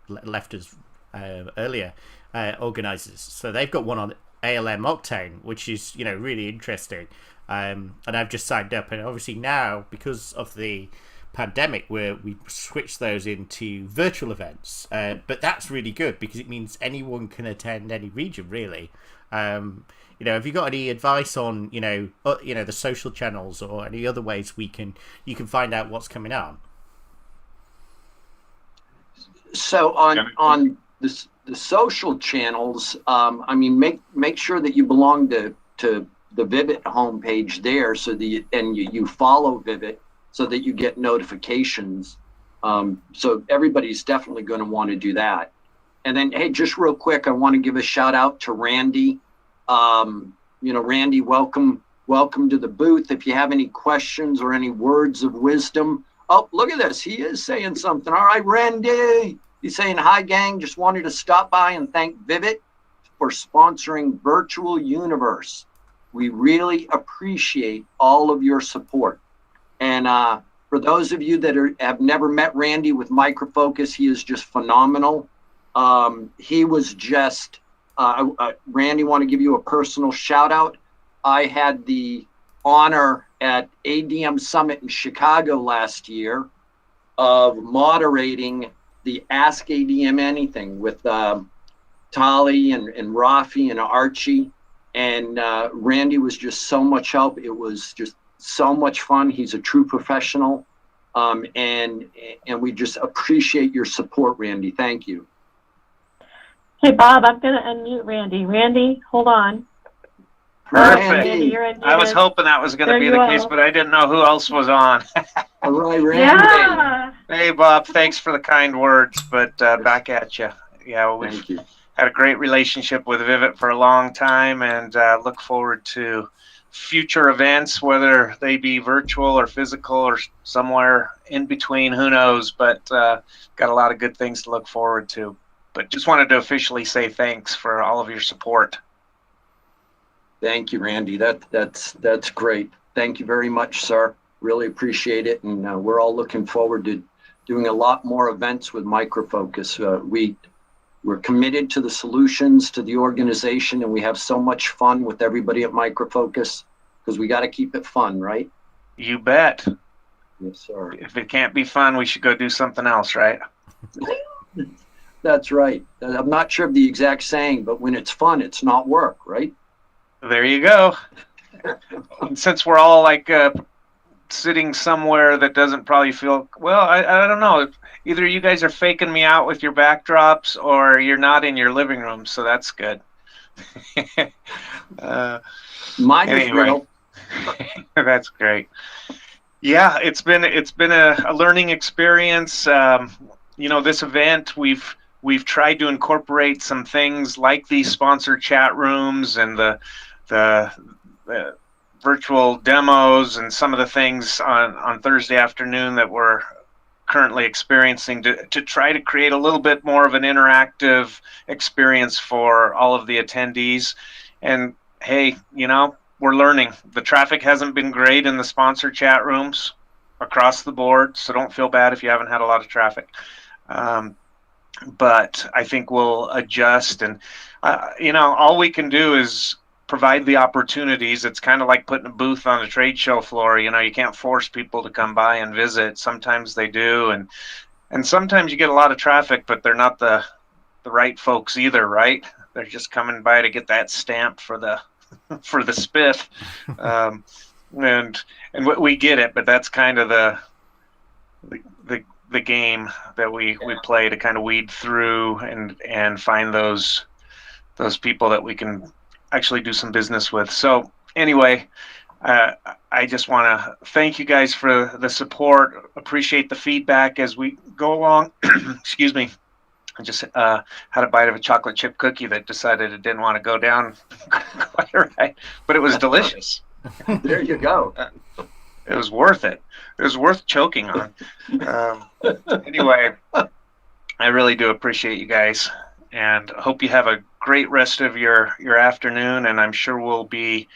S4: left us earlier, organises. So they've got one on ALM Octane, which is really interesting. And I've just signed up, and obviously now because of the pandemic, where we switched those into virtual events, but that's really good because it means anyone can attend any region really. Have you got any advice on the social channels or any other ways you can find out what's coming up?
S1: So on the social channels, make sure that you belong to the Vivid homepage there, so that you follow Vivid so that you get notifications. So everybody's definitely going to want to do that. And then, hey, just real quick, I want to give a shout out to Randy. Randy, welcome to the booth. If you have any questions or any words of wisdom. Oh, look at this. He is saying something. All right, Randy. He's saying, hi, gang. Just wanted to stop by and thank Vivid for sponsoring Virtual Universe. We really appreciate all of your support. And for those of you that have never met Randy with Micro Focus, he is just phenomenal. He was just, Randy, want to give you a personal shout out. I had the honor at ADM Summit in Chicago last year of moderating the Ask ADM Anything with Tali and Rafi and Archie. And Randy was just so much help. It was just so much fun. He's a true professional. And we just appreciate your support, Randy. Thank you.
S5: Hey, Bob, I'm going to unmute Randy. Randy, hold on.
S7: Perfect.
S5: Randy, you're unmuted.
S7: I was hoping that was going to be the case, but I didn't know who else was on.
S1: All right, Randy.
S5: Yeah.
S7: Hey, Bob, thanks for the kind words, but back at you. Yeah,
S1: Thank you.
S7: had a great relationship with Vivid for a long time, and look forward to future events, whether they be virtual or physical or somewhere in between, who knows, but got a lot of good things to look forward to. But just wanted to officially say thanks for all of your support.
S1: Thank you, Randy. That's great. Thank you very much, sir. Really appreciate it. And we're all looking forward to doing a lot more events with Micro Focus. We're committed to the solutions, to the organization, and we have so much fun with everybody at Micro Focus because we got to keep it fun, right?
S7: You bet.
S1: Yes, sir.
S7: If it can't be fun, we should go do something else, right?
S1: That's right. I'm not sure of the exact saying, but when it's fun, it's not work, right?
S7: There you go. Since we're all like sitting somewhere that doesn't probably feel, well, I don't know. Either you guys are faking me out with your backdrops or you're not in your living room, so that's good.
S1: Mine is real.
S7: That's great. Yeah, it's been a learning experience. This event, we've tried to incorporate some things like these sponsored chat rooms and the virtual demos and some of the things on Thursday afternoon that we're currently experiencing to try to create a little bit more of an interactive experience for all of the attendees. And hey, we're learning. The traffic hasn't been great in the sponsored chat rooms across the board, so don't feel bad if you haven't had a lot of traffic. But I think we'll adjust, and all we can do is provide the opportunities. It's kind of like putting a booth on a trade show floor. You can't force people to come by and visit. Sometimes they do, and sometimes you get a lot of traffic, but they're not the right folks either, right? They're just coming by to get that stamp for the for the spiff, and we get it, but that's kind of the game that we play, to kind of weed through and find those people that we can actually do some business with. So anyway, I just want to thank you guys for the support. Appreciate the feedback as we go along. Excuse me. I just had a bite of a chocolate chip cookie that decided it didn't want to go down quite right, but it was delicious.
S1: There you go.
S7: It was worth it. It was worth choking on. Anyway, I really do appreciate you guys, and hope you have a great rest of your afternoon. And I'm sure we'll be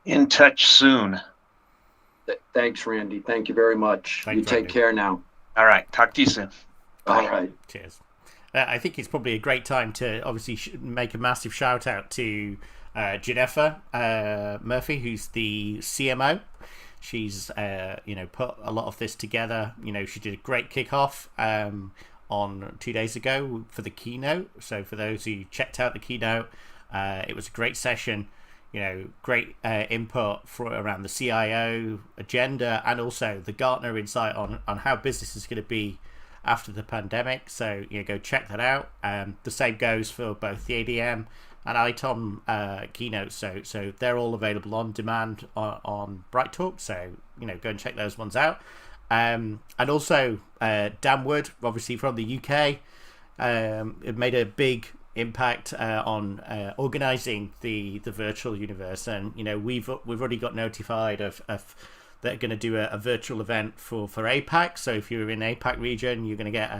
S7: In touch soon.
S1: Thanks, Randy. Thank you very much.
S4: Thanks,
S1: you take
S4: Randy.
S1: care now.
S7: All right. Talk to you soon. Bye.
S1: All right.
S4: Cheers. I think it's probably a great time to obviously make a massive shout out to Jennifer Murphy, who's the CMO. She's put a lot of this together. She did a great kickoff on 2 days ago for the keynote. So for those who checked out the keynote, it was a great session. Great input around the CIO agenda and also the Gartner insight on how business is going to be after the pandemic. So go check that out. The same goes for both the ADM and ITOM keynotes. So they're all available on demand on BrightTalk. So go and check those ones out. And also Dan Wood, obviously from the UK, it made a big impact on organizing the virtual universe, and we've already got notified of they're going to do a virtual event for APAC. So if you're in APAC region, you're going to get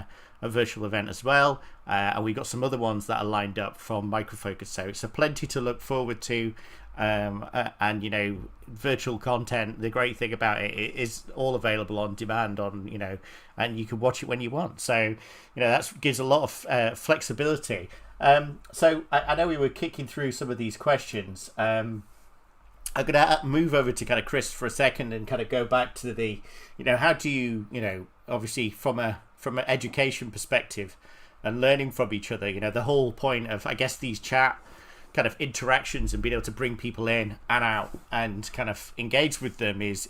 S4: a virtual event as well, and we've got some other ones that are lined up from Micro Focus. So it's plenty to look forward to. And virtual content, the great thing about it is all available on demand and you can watch it when you want. So that gives a lot of flexibility. So I know we were kicking through some of these questions. I'm going to move over to kind of Chris for a second and kind of go back to the how do you obviously from an education perspective and learning from each other, the whole point of, I guess, these chat kind of interactions and being able to bring people in and out and kind of engage with them is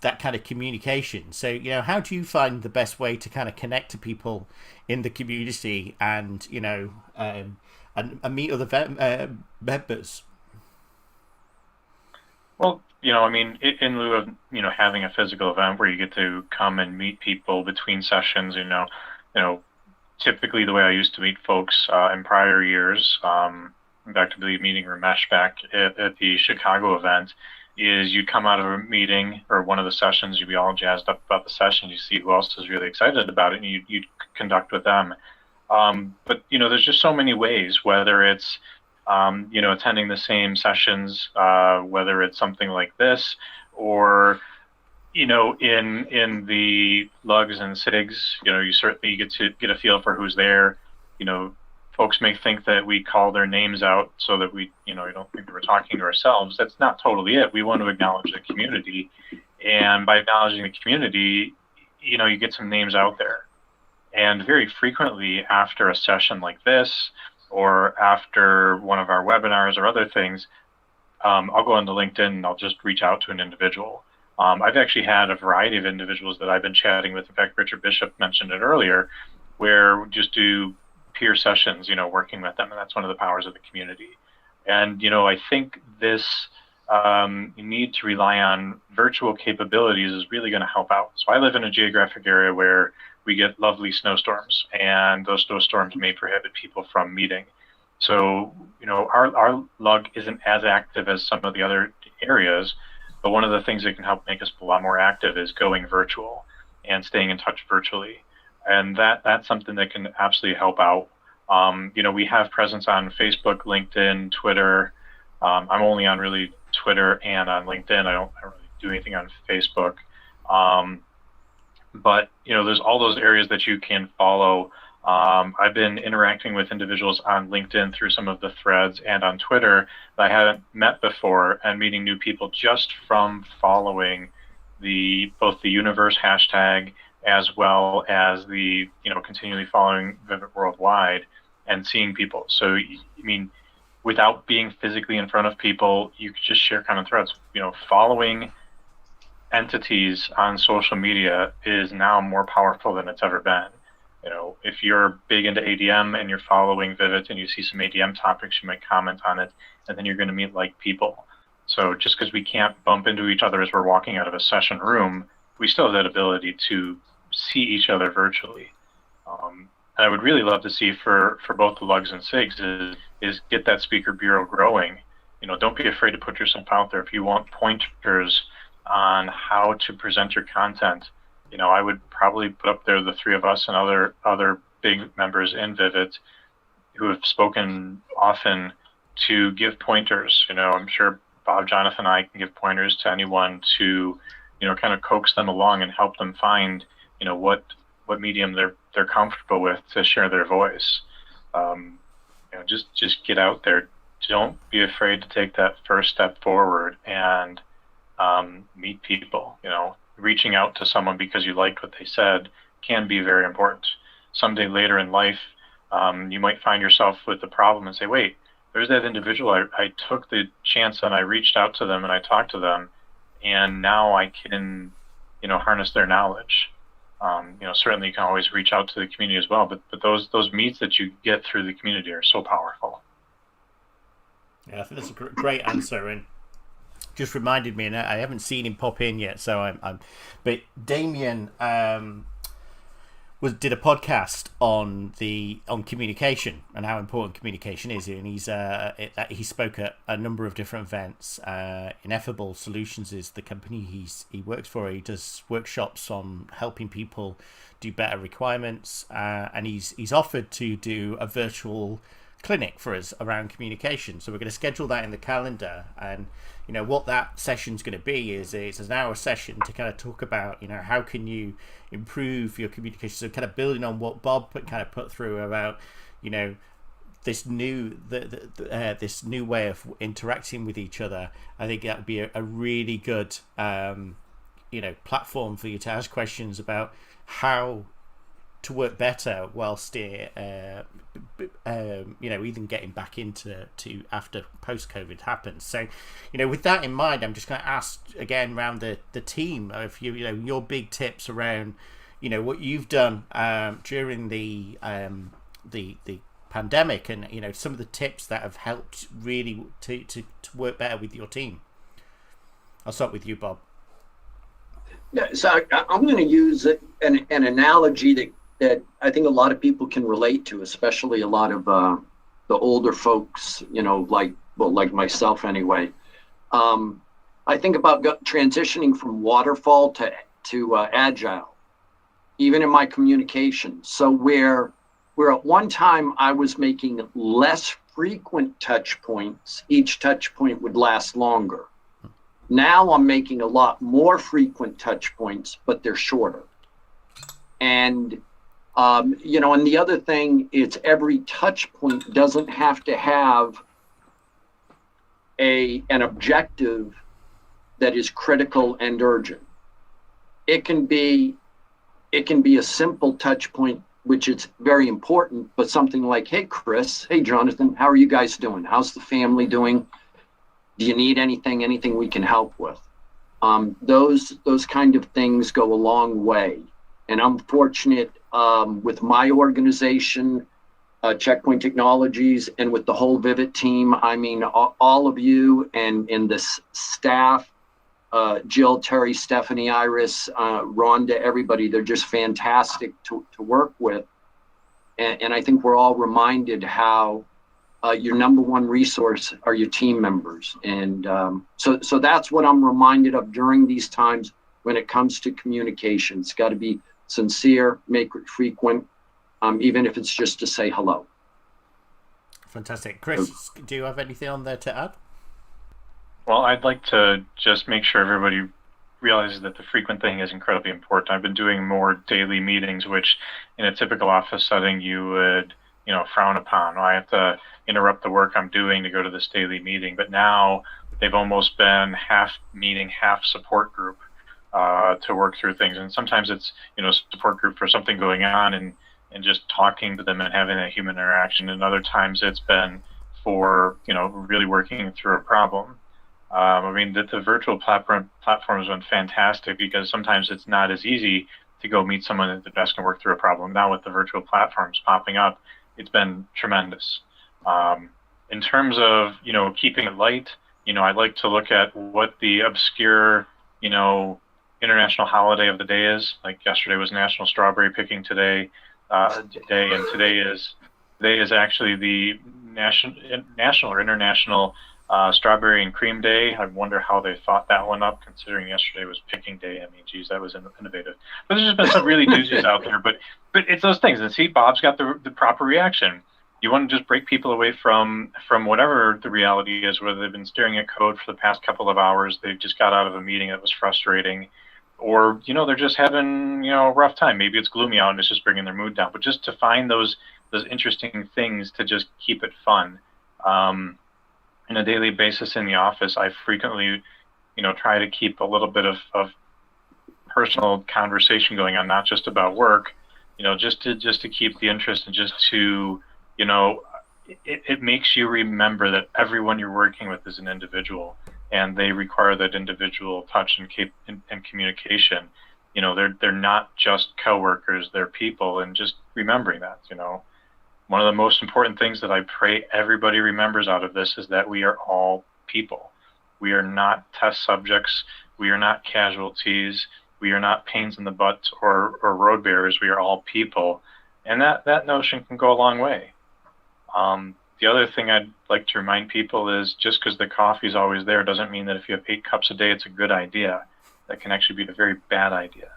S4: that kind of communication. So how do you find the best way to kind of connect to people in the community and and meet other members?
S2: Well, in lieu of having a physical event where you get to come and meet people between sessions, typically the way I used to meet folks in prior years, back to the meeting Ramesh back at the Chicago event, is you'd come out of a meeting or one of the sessions, you'd be all jazzed up about the session, you see who else is really excited about it, and you'd conduct with them. But there's just so many ways, whether it's attending the same sessions, whether it's something like this, or in the lugs and SIGs, you certainly get to get a feel for who's there. Folks may think that we call their names out so that we, you don't think that we're talking to ourselves. That's not totally it. We want to acknowledge the community, and by acknowledging the community, you get some names out there. And very frequently after a session like this, or after one of our webinars or other things, I'll go onto LinkedIn and I'll just reach out to an individual. I've actually had a variety of individuals that I've been chatting with. In fact, Richard Bishop mentioned it earlier, where we just do peer sessions, working with them, and that's one of the powers of the community. And I think this need to rely on virtual capabilities is really going to help out. So I live in a geographic area where we get lovely snowstorms, and those snowstorms may prohibit people from meeting. So our lug isn't as active as some of the other areas, but one of the things that can help make us a lot more active is going virtual and staying in touch virtually. And that's something that can absolutely help out. We have presence on Facebook, LinkedIn, Twitter. I'm only on really Twitter and on LinkedIn. I don't really do anything on Facebook. But there's all those areas that you can follow. I've been interacting with individuals on LinkedIn through some of the threads and on Twitter that I haven't met before, and meeting new people just from following both the universe hashtag as well as the continually following Vivid Worldwide and seeing people. So without being physically in front of people, you could just share common threads. Following entities on social media is now more powerful than it's ever been. If you're big into ADM and you're following Vivid and you see some ADM topics, you might comment on it, and then you're going to meet like people. So just because we can't bump into each other as we're walking out of a session room, we still have that ability to see each other virtually. And I would really love to see for both the lugs and SIGs is get that speaker bureau growing. Don't be afraid to put yourself out there. If you want pointers on how to present your content, I would probably put up there the three of us and other big members in Vivid who have spoken often to give pointers. I'm sure Bob, Jonathan, and I can give pointers to anyone to, kind of coax them along and help them find, what medium they're comfortable with to share their voice. Just get out there. Don't be afraid to take that first step forward and meet people. Reaching out to someone because you liked what they said can be very important. Someday later in life, you might find yourself with a problem and say, wait, there's that individual. I took the chance and I reached out to them and I talked to them, and now I can, harness their knowledge. Certainly you can always reach out to the community as well, but those meets that you get through the community are so powerful.
S4: Yeah, I think that's a great answer, and just reminded me, and I haven't seen him pop in yet, so but Damien did a podcast on communication and how important communication is, and he spoke at a number of different events. Ineffable Solutions is the company he works for. He does workshops on helping people do better requirements, and he's offered to do a virtual clinic for us around communication. So we're going to schedule that in the calendar, and what that session's going to be is it's an hour session to kind of talk about how can you improve your communication. So kind of building on what Bob kind of put through about this new this new way of interacting with each other. I think that would be a really good platform for you to ask questions about how to work better whilst even getting back into after post-COVID happens. So with that in mind, I'm just going to ask again around the team if your big tips around what you've done during the pandemic, and some of the tips that have helped really to work better with your team. I'll start with you, Bob.
S1: Yeah, so I'm going to use an analogy that I think a lot of people can relate to, especially a lot of the older folks, like myself anyway. I think about transitioning from waterfall to agile, even in my communication. So where at one time I was making less frequent touch points, each touch point would last longer. Now I'm making a lot more frequent touch points, but they're shorter. And and the other thing is every touch point doesn't have to have an objective that is critical and urgent. It can be a simple touch point, which is very important, but something like, hey, Chris, hey, Jonathan, how are you guys doing? How's the family doing? Do you need anything we can help with? Those kind of things go a long way. And I'm fortunate with my organization, Checkpoint Technologies, and with the whole Vivid team. I mean, all of you and this staff, Jill, Terry, Stephanie, Iris, Rhonda, everybody, they're just fantastic to work with. And I think we're all reminded how your number one resource are your team members. And so that's what I'm reminded of during these times when it comes to communication. It's got to be sincere, make it frequent, even if it's just to say hello.
S4: Fantastic. Chris, do you have anything on there to add?
S2: Well, I'd like to just make sure everybody realizes that the frequent thing is incredibly important. I've been doing more daily meetings, which in a typical office setting you would, frown upon. I have to interrupt the work I'm doing to go to this daily meeting, but now they've almost been half meeting, half support group to work through things. And sometimes it's, support group for something going on and just talking to them and having a human interaction. And other times it's been for, really working through a problem. The virtual platform has been fantastic because sometimes it's not as easy to go meet someone at the desk and work through a problem. Now with the virtual platforms popping up, it's been tremendous. In terms of, keeping it light, I'd like to look at what the obscure, international holiday of the day is. Like yesterday was National Strawberry Picking Day, and today is actually the national or international Strawberry and Cream Day. I wonder how they thought that one up, considering yesterday was Picking Day. I mean, geez, that was innovative. But there's just been some really doozies out there. But it's those things. And see, Bob's got the proper reaction. you want to just break people away from whatever the reality is, whether they've been staring at code for the past couple of hours, they just got out of a meeting that was frustrating, or they're just having a rough time. Maybe it's gloomy out and it's just bringing their mood down. But just to find those interesting things to just keep it fun. On a daily basis in the office, I frequently try to keep a little bit of personal conversation going on, not just about work, just to keep the interest, and just to it makes you remember that everyone you're working with is an individual, and they require that individual touch and communication. They're not just coworkers, they're people, and just remembering that. One of the most important things that I pray everybody remembers out of this is that we are all people. We are not test subjects. We are not casualties. We are not pains in the butt or road barriers. We are all people. And that notion can go a long way. The other thing I'd like to remind people is, just because the coffee is always there doesn't mean that if you have 8 cups a day, it's a good idea. That can actually be a very bad idea.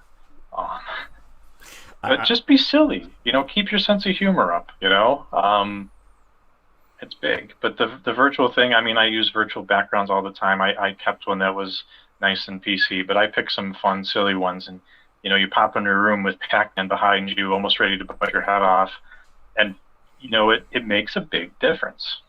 S2: But just be silly, keep your sense of humor up, it's big. But the virtual thing, I use virtual backgrounds all the time. I kept one that was nice and PC, but I picked some fun, silly ones. And, you pop into a room with Pac-Man behind you, almost ready to bite your head off. And, it makes a big difference.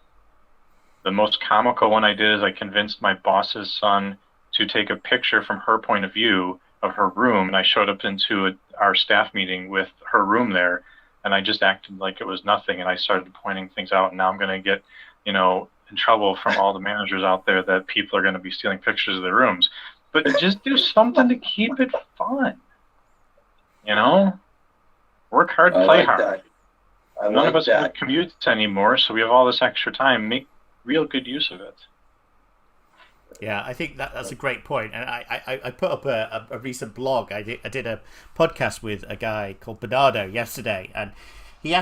S2: The most comical one I did is I convinced my boss's son to take a picture from her point of view of her room, and I showed up into our staff meeting with her room there, and I just acted like it was nothing, and I started pointing things out, and now I'm going to get, in trouble from all the managers out there that people are going to be stealing pictures of their rooms. But just do something to keep it fun. Work hard, play hard. None of us have commutes anymore, so we have all this extra time. Make real good use of it.
S4: Yeah, I think that's a great point. And I put up a recent blog. I did a podcast with a guy called Bernardo yesterday, and he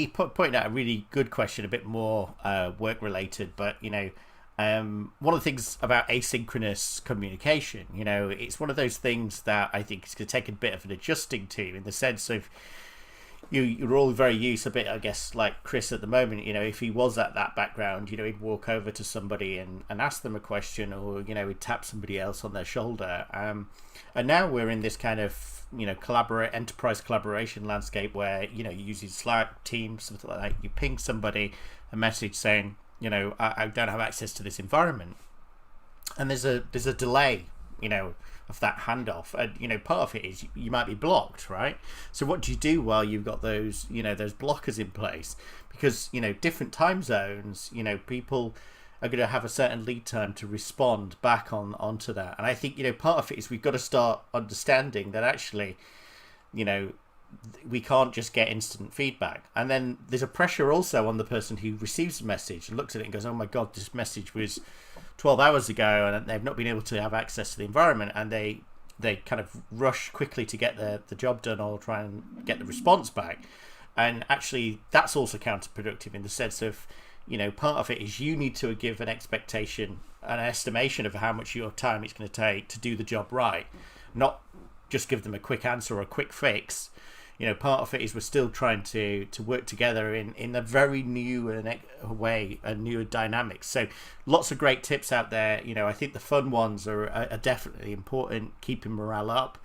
S4: pointed out a really good question, a bit more work related. But one of the things about asynchronous communication, it's one of those things that I think is going to take a bit of an adjusting to, in the sense of you're all very used a bit, I guess, like Chris at the moment. If he was at that background, he'd walk over to somebody and ask them a question, or he'd tap somebody else on their shoulder. And now we're in this kind of enterprise collaboration landscape where you're using Slack, Teams, something like that. You ping somebody a message saying, I don't have access to this environment, and there's a delay, of that handoff, and part of it is you might be blocked, right? So what do you do while you've got those those blockers in place? Because different time zones, people are going to have a certain lead time to respond back onto that. And I think part of it is we've got to start understanding that actually we can't just get instant feedback. And then there's a pressure also on the person who receives the message and looks at it and goes, oh my god, this message was 12 hours ago and they've not been able to have access to the environment, and they kind of rush quickly to get the job done or try and get the response back. And actually that's also counterproductive, in the sense of part of it is you need to give an expectation, an estimation of how much your time it's going to take to do the job right, not just give them a quick answer or a quick fix. Part of it is we're still trying to work together in a very new way, a new dynamics. So lots of great tips out there. I think the fun ones are definitely important, keeping morale up.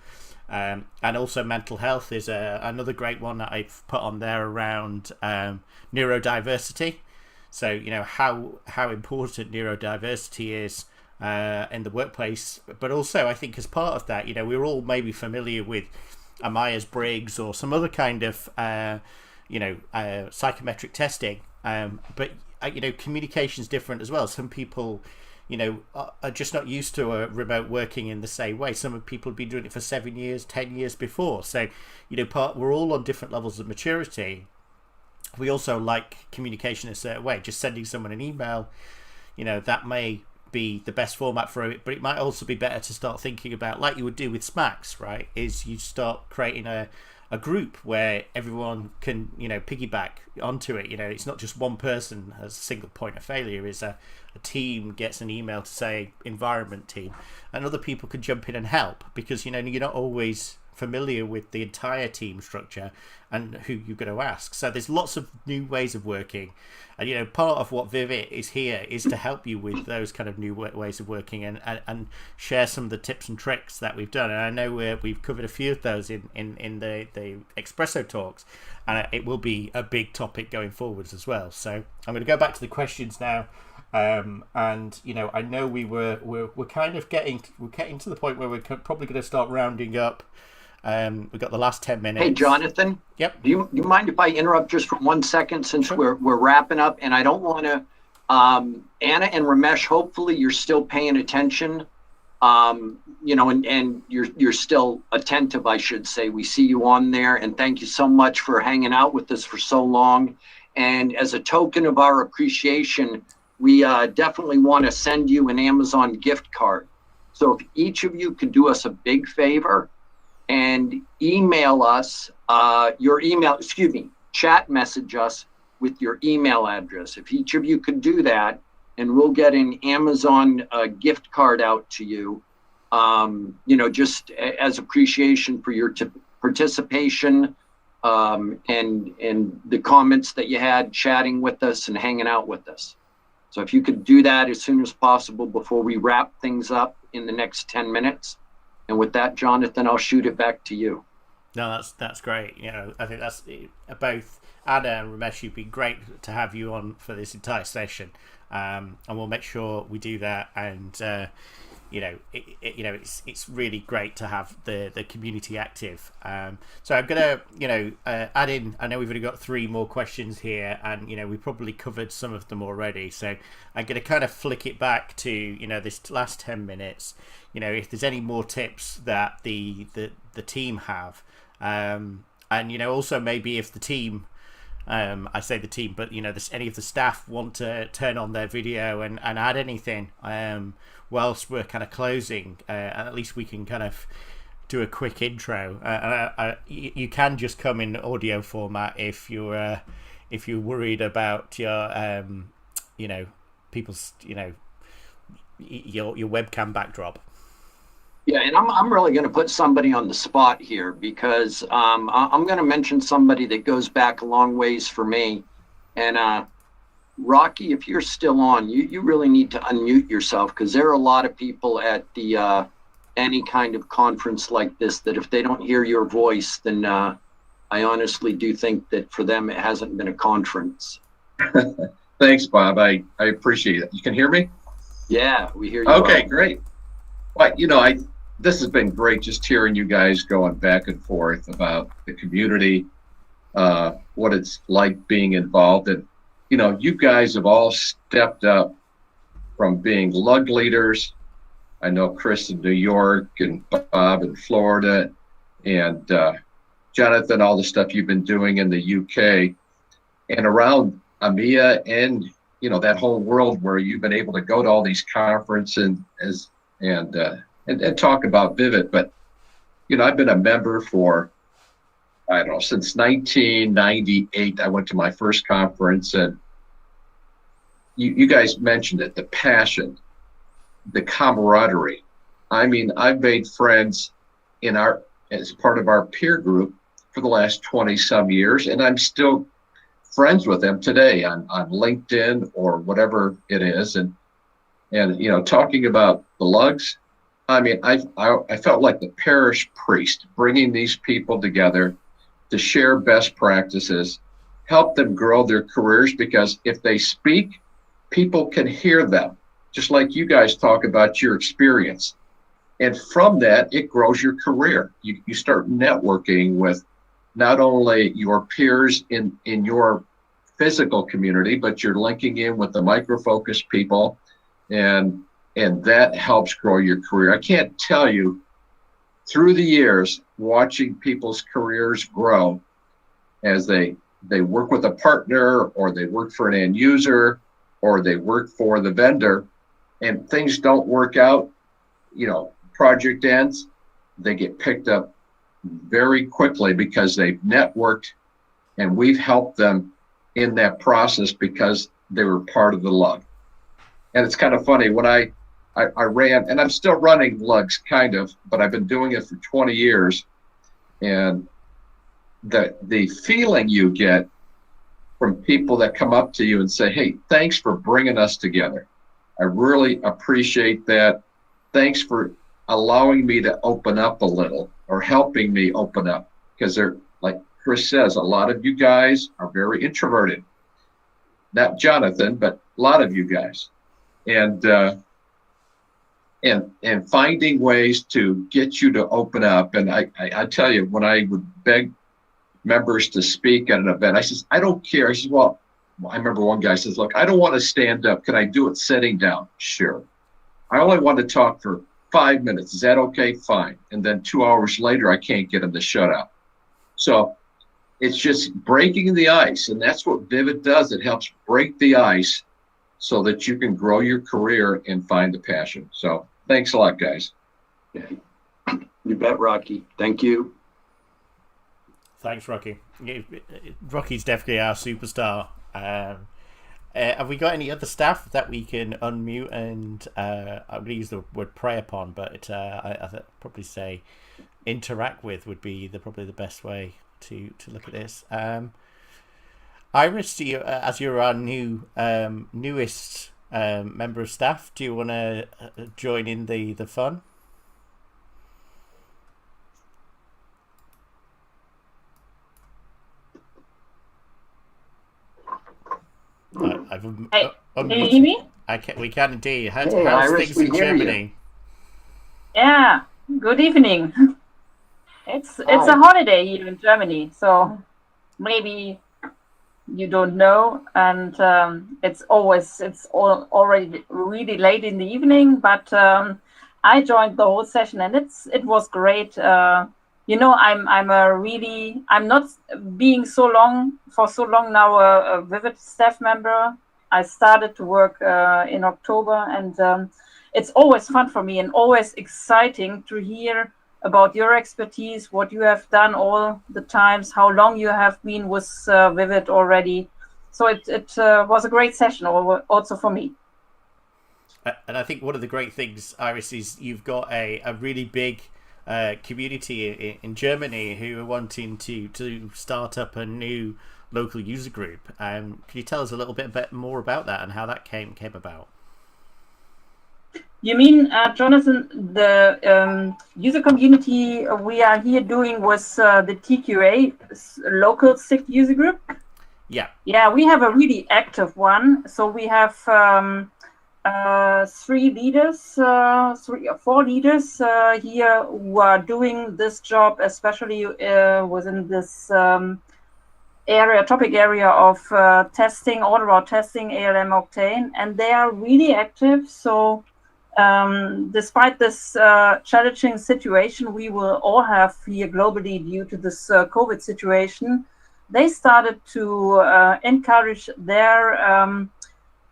S4: And also mental health is another great one that I've put on there around neurodiversity. So, how important neurodiversity is in the workplace. But also, I think as part of that, we're all maybe familiar with a Myers-Briggs or some other kind of psychometric testing, but communication is different as well. Some people are just not used to remote working in the same way. Some people have been doing it for 7 years, 10 years before. So we're all on different levels of maturity. We also like communication in a certain way. Just sending someone an email, that may be the best format for it, but it might also be better to start thinking about, like you would do with Smacks, right? Is you start creating a group where everyone can piggyback onto it. It's not just one person as a single point of failure. Is a team gets an email to say environment team, and other people can jump in and help, because you're not always familiar with the entire team structure and who you're going to ask. So there's lots of new ways of working. And, you know, part of what Vivid is here is to help you with those kind of new ways of working and share some of the tips and tricks that we've done. And I know we've covered a few of those in the Espresso Talks, and it will be a big topic going forwards as well. So I'm going to go back to the questions now. And, you know, I know we're kind of getting to the point where we're probably going to start rounding up. We've got the last 10 minutes.
S1: Hey, Jonathan.
S4: Yep.
S1: Do you mind if I interrupt just for 1 second, since we're wrapping up, and I don't want to, Anna and Ramesh, hopefully you're still paying attention, you know, and you're still attentive, I should say. We see you on there, and thank you so much for hanging out with us for so long. And as a token of our appreciation, we definitely want to send you an Amazon gift card. So if each of you could do us a big favor and email us chat message us with your email address. If each of you could do that, and we'll get an Amazon gift card out to you, you know, just as appreciation for your participation and the comments that you had, chatting with us and hanging out with us. So if you could do that as soon as possible before we wrap things up in the next 10 minutes. And with that, Jonathan, I'll shoot it back to you.
S4: No, that's great. You know, I think that's both Anna and Ramesh. You've been great to have you on for this entire session, and we'll make sure we do that. And you know, it's really great to have the community active. So I'm gonna add in. I know we've only got 3 more questions here, and you know we probably covered some of them already. So I'm gonna kind of flick it back to this last 10 minutes. You know, if there's any more tips that the team have, and also maybe if the team, I say the team, but any of the staff want to turn on their video and add anything whilst we're kind of closing, and at least we can kind of do a quick intro. You can just come in audio format if you're worried about your people's your webcam backdrop.
S1: Yeah, and I'm really going to put somebody on the spot here, because I'm going to mention somebody that goes back a long ways for me. And Rocky, if you're still on, you really need to unmute yourself, because there are a lot of people at the any kind of conference like this that if they don't hear your voice, then I honestly do think that for them it hasn't been a conference.
S8: Thanks, Bob. I appreciate it. You can hear me?
S1: Yeah, we hear you.
S8: Okay,
S1: well.
S8: Great. Well, this has been great, just hearing you guys going back and forth about the community, what it's like being involved. And, you guys have all stepped up from being lug leaders. I know Chris in New York and Bob in Florida and Jonathan, all the stuff you've been doing in the UK and around EMEA and, that whole world where you've been able to go to all these conferences and talk about Vivid. But, I've been a member for, since 1998. I went to my first conference, and you guys mentioned it, the passion, the camaraderie. I mean, I've made friends as part of our peer group for the last 20 some years, and I'm still friends with them today on LinkedIn or whatever it is. And talking about the lugs, I mean, I felt like the parish priest, bringing these people together to share best practices, help them grow their careers, because if they speak, people can hear them, just like you guys talk about your experience. And from that, it grows your career. You start networking with not only your peers in your physical community, but you're linking in with the micro-focus people, and that helps grow your career. I can't tell you, through the years, watching people's careers grow as they work with a partner, or they work for an end user, or they work for the vendor, and things don't work out, project ends, they get picked up very quickly because they've networked, and we've helped them in that process because they were part of the lug. And it's kind of funny, when I ran, and I'm still running lugs kind of, but I've been doing it for 20 years. and the feeling you get from people that come up to you and say, hey, thanks for bringing us together. I really appreciate that. Thanks for allowing me to open up a little or helping me open up, because they're, like Chris says, a lot of you guys are very introverted. Not Jonathan, but a lot of you guys. And finding ways to get you to open up. And I tell you, when I would beg members to speak at an event, I says, I don't care. I says, well, I remember one guy says, look, I don't want to stand up. Can I do it sitting down? Sure. I only want to talk for 5 minutes. Is that okay? Fine. And then 2 hours later, I can't get him to shut up. So it's just breaking the ice. And that's what Vivid does. It helps break the ice so that you can grow your career and find the passion. So thanks a lot, guys.
S1: You bet, Rocky. Thank you.
S4: Thanks, Rocky. Rocky's definitely our superstar. Have we got any other staff that we can unmute and I would use the word prey upon, but I'd probably say interact with would be probably the best way to look at this. Iris, as you're our newest member of staff, do you want to join in the fun?
S9: Hey, can you hear me?
S4: We can indeed. How's
S1: Iris,
S4: things in Germany?
S9: Yeah, good evening. It's a holiday here in Germany, so maybe you don't know, and it's already really late in the evening. But I joined the whole session, and it was great. I'm not being so long now a Vivid staff member. I started to work in October, and it's always fun for me and always exciting to hear about your expertise, what you have done all the times, how long you have been with Vivid already. So it was a great session also for me.
S4: And I think one of the great things, Iris, is you've got a really big community in Germany who are wanting to start up a new local user group. Can you tell us a little bit more about that and how that came about?
S9: You mean, Jonathan, the user community we are here doing was the TQA local SIG user group?
S4: Yeah.
S9: Yeah, we have a really active one. So we have 3 leaders, 3 or 4 leaders here who are doing this job, especially within this topic area of testing, all-around testing, ALM Octane, and they are really active. So despite this challenging situation we will all have here globally due to this COVID situation, they started to encourage their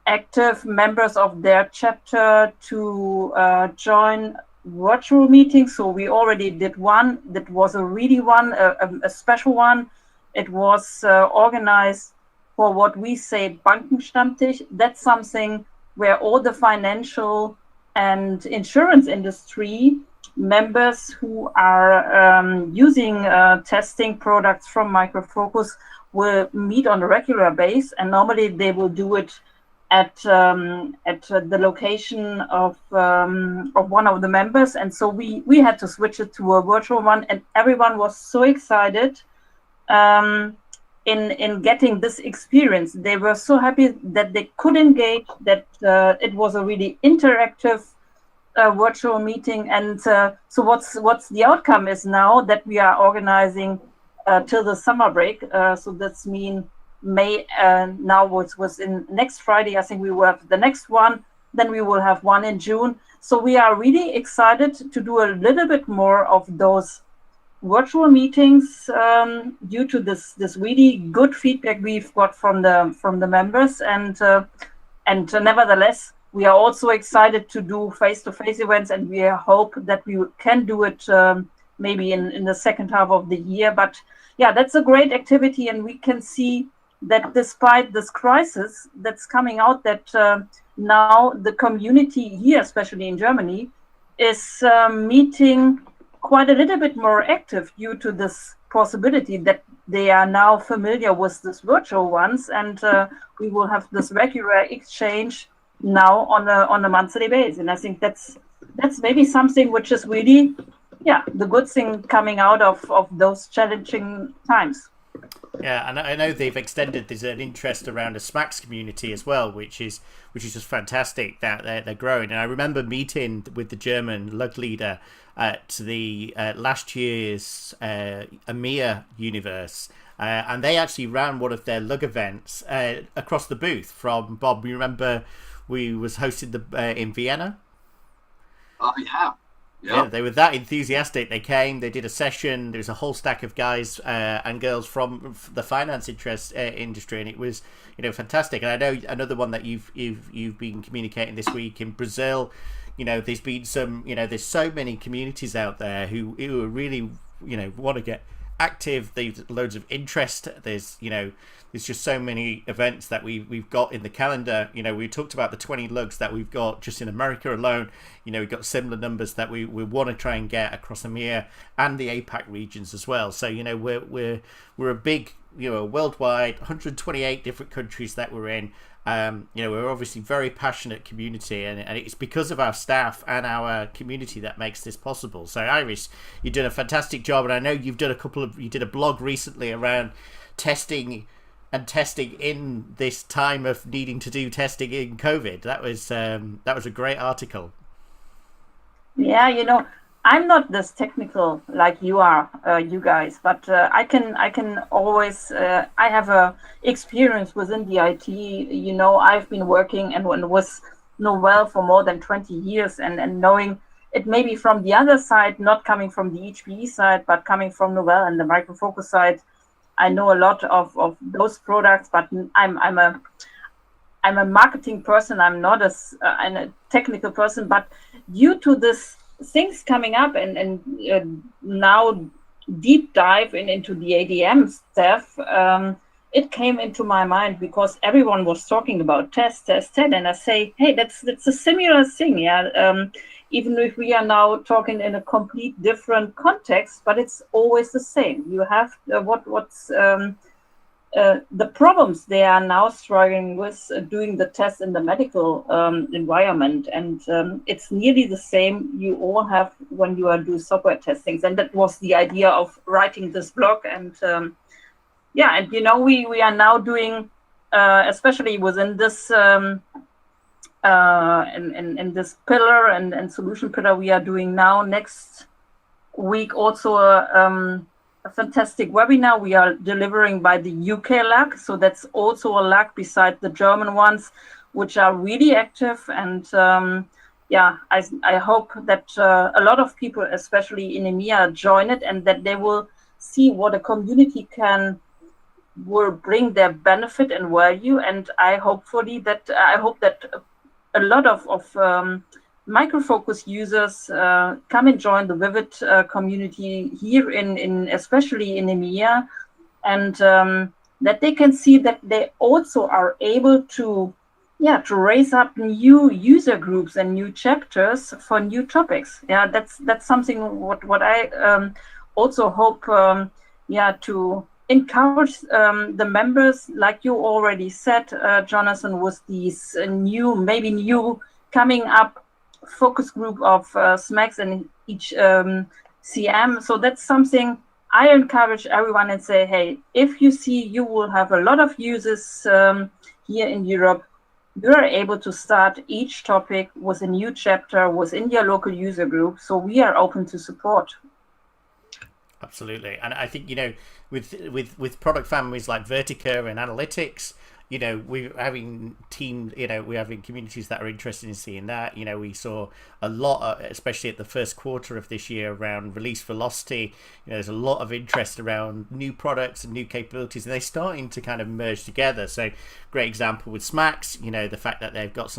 S9: active members of their chapter to join virtual meetings. So we already did one that was a special one. It was organized for what we say Bankenstammtisch. That's something where all the financial and insurance industry members who are using testing products from Micro Focus will meet on a regular basis, and normally they will do it at the location of one of the members. And so we had to switch it to a virtual one, and everyone was so excited in getting this experience. They were so happy that they could engage, that it was a really interactive virtual meeting. And so what's the outcome is now that we are organizing till the summer break. So that's mean May, now was in next Friday. I think we will have the next one. Then we will have one in June. So we are really excited to do a little bit more of those virtual meetings due to this really good feedback we've got from the members, and nevertheless we are also excited to do face-to-face events, and we hope that we can do it maybe in the second half of the year. But yeah, that's a great activity, and we can see that despite this crisis that's coming out, that now the community here, especially in Germany, is meeting quite a little bit more active due to this possibility that they are now familiar with this virtual ones, and we will have this regular exchange now on a monthly basis. And I think that's maybe something which is really, the good thing coming out of those challenging times.
S4: Yeah, and I know they've extended. There's an interest around a SMAX community as well, which is just fantastic that they're growing. And I remember meeting with the German lug leader at the last year's EMEA Universe, and they actually ran one of their lug events across the booth from Bob. You remember we was hosted in Vienna.
S1: Oh yeah.
S4: Yeah, they were that enthusiastic. They came, they did a session. There was a whole stack of guys and girls from the finance industry, and it was, fantastic. And I know another one that you've been communicating this week in Brazil. There's been some, there's so many communities out there who are really, want to get active. There's loads of interest. There's just so many events that we've got in the calendar. We talked about the 20 lugs that we've got just in America alone. We've got similar numbers that we want to try and get across EMEA and the APAC regions as well. So we're a big, worldwide 128 different countries that we're in. We're obviously very passionate community, and it's because of our staff and our community that makes this possible. So Iris, you've done a fantastic job, and I know you've done you did a blog recently around testing in this time of needing to do testing in COVID. That was a great article.
S9: Yeah, I'm not this technical like you are, you guys, but I can always, I have a experience within the IT. I've been working and with Novell for more than 20 years, and knowing it maybe from the other side, not coming from the HPE side, but coming from Novell and the Micro Focus side. I know a lot of those products, but I'm a marketing person. I'm not a technical person, but due to this things coming up and now deep dive into the ADM stuff, it came into my mind because everyone was talking about test, and I say, hey, that's a similar thing, yeah. Even if we are now talking in a complete different context, but it's always the same. You have what's the problems they are now struggling with doing the test in the medical environment, and it's nearly the same you all have when you are doing software testings. And that was the idea of writing this blog. And we are now doing, especially within this in this pillar and solution pillar, we are doing now next week also a fantastic webinar we are delivering by the UK lab. So that's also a lab beside the German ones, which are really active. And I hope that a lot of people, especially in EMEA, join it, and that they will see what a community will bring their benefit and value. And I hope that a lot of Micro Focus users come and join the Vivid community here in especially in EMEA, and that they can see that they also are able to raise up new user groups and new chapters for new topics. Yeah, that's something what I also hope to encourage the members, like you already said, Jonathan, with these new coming up focus group of SMACs and each CM. So that's something I encourage everyone and say, hey, if you see you will have a lot of users here in Europe, you are able to start each topic with a new chapter within your local user group. So we are open to support.
S4: Absolutely. And I think, with product families like Vertica and Analytics, we're having teams, we're having communities that are interested in seeing that. We saw a lot, especially at the first quarter of this year, around release velocity. There's a lot of interest around new products and new capabilities, and they're starting to kind of merge together. So great example with SMAX, the fact that they've got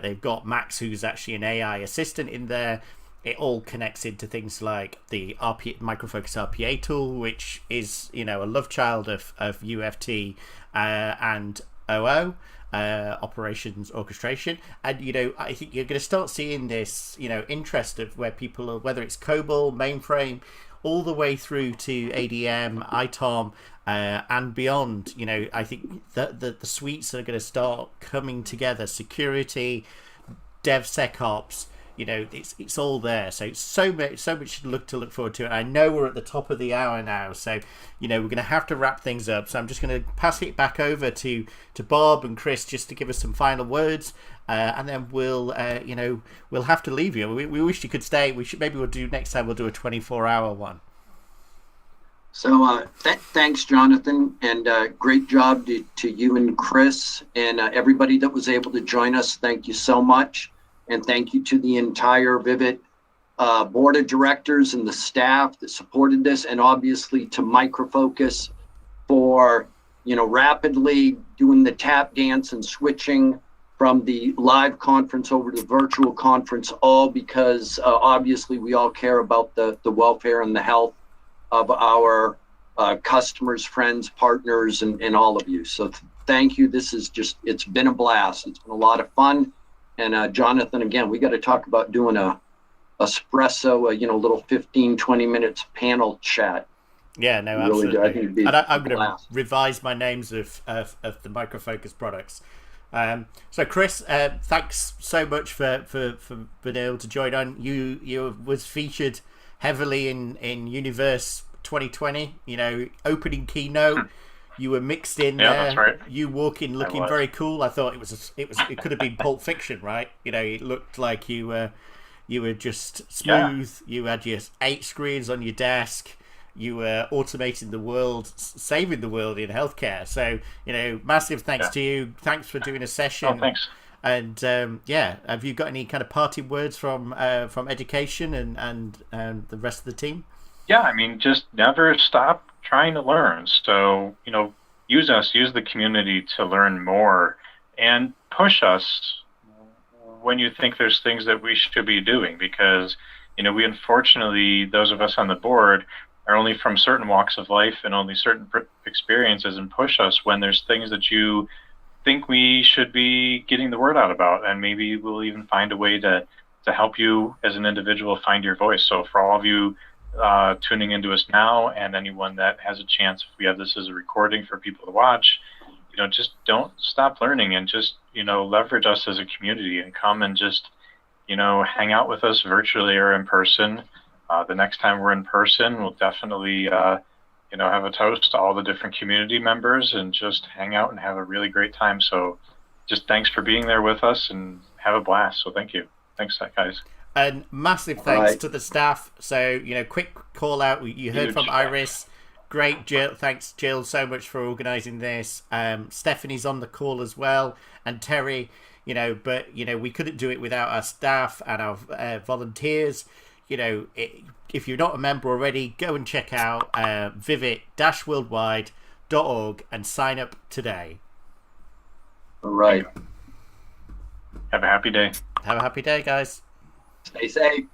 S4: they've got Max, who's actually an AI assistant in there. It all connects into things like the Micro Focus RPA tool, which is, a love child of UFT and OO. operations orchestration. And I think you're going to start seeing this interest of where people are, whether it's COBOL, mainframe, all the way through to ADM, ITOM, and beyond. I think that the suites are going to start coming together. Security, DevSecOps, it's all there. So much to look forward to. And I know we're at the top of the hour now, so we're going to have to wrap things up. So I'm just going to pass it back over to Bob and Chris just to give us some final words, and then we'll have to leave you. We wish you could stay. We'll do next time. We'll do a 24-hour one.
S1: So thanks, Jonathan, and great job to you and Chris and everybody that was able to join us. Thank you so much. And thank you to the entire Vivit board of directors and the staff that supported this, and obviously to Micro Focus for rapidly doing the tap dance and switching from the live conference over to the virtual conference, all because obviously we all care about the welfare and the health of our customers, friends, partners, and all of you. So thank you. It's been a blast. It's been a lot of fun. And Jonathan, again, we got to talk about doing a espresso, little 15, 20 minutes panel chat.
S4: Yeah, no,
S1: really
S4: absolutely. And I'm going to revise my names of the Micro Focus products. So Chris, thanks so much for being able to join on. You was featured heavily in Universe 2020, opening keynote. You were mixed in there.
S2: That's right.
S4: You walking, looking very cool. I thought it could have been Pulp Fiction, right? It looked like you were just smooth. Yeah. You had your 8 screens on your desk. You were automating the world, saving the world in healthcare. So massive thanks to you. Thanks for doing a session.
S2: Oh, thanks.
S4: And have you got any kind of parting words from education and the rest of the team?
S2: Yeah, I mean, just never stop trying to learn. So, use the community to learn more, and push us when you think there's things that we should be doing, because, we unfortunately, those of us on the board are only from certain walks of life and only certain experiences, and push us when there's things that you think we should be getting the word out about, and maybe we'll even find a way to help you as an individual find your voice. So for all of you tuning into us now, and anyone that has a chance, if we have this as a recording for people to watch, just don't stop learning, and just leverage us as a community, and come and just hang out with us virtually or in person. The next time we're in person, we'll definitely have a toast to all the different community members, and just hang out and have a really great time. So just thanks for being there with us, and have a blast. So thank you. Thanks, guys.
S4: And massive thanks to the staff. So, quick call out. You heard from Iris. Great, Jill. Thanks, Jill, so much for organising this. Stephanie's on the call as well, and Terry. But we couldn't do it without our staff and our volunteers. If you're not a member already, go and check out vivit-worldwide.org and sign up today.
S1: All right.
S2: Have a happy day.
S4: Have a happy day, guys.
S1: Stay safe.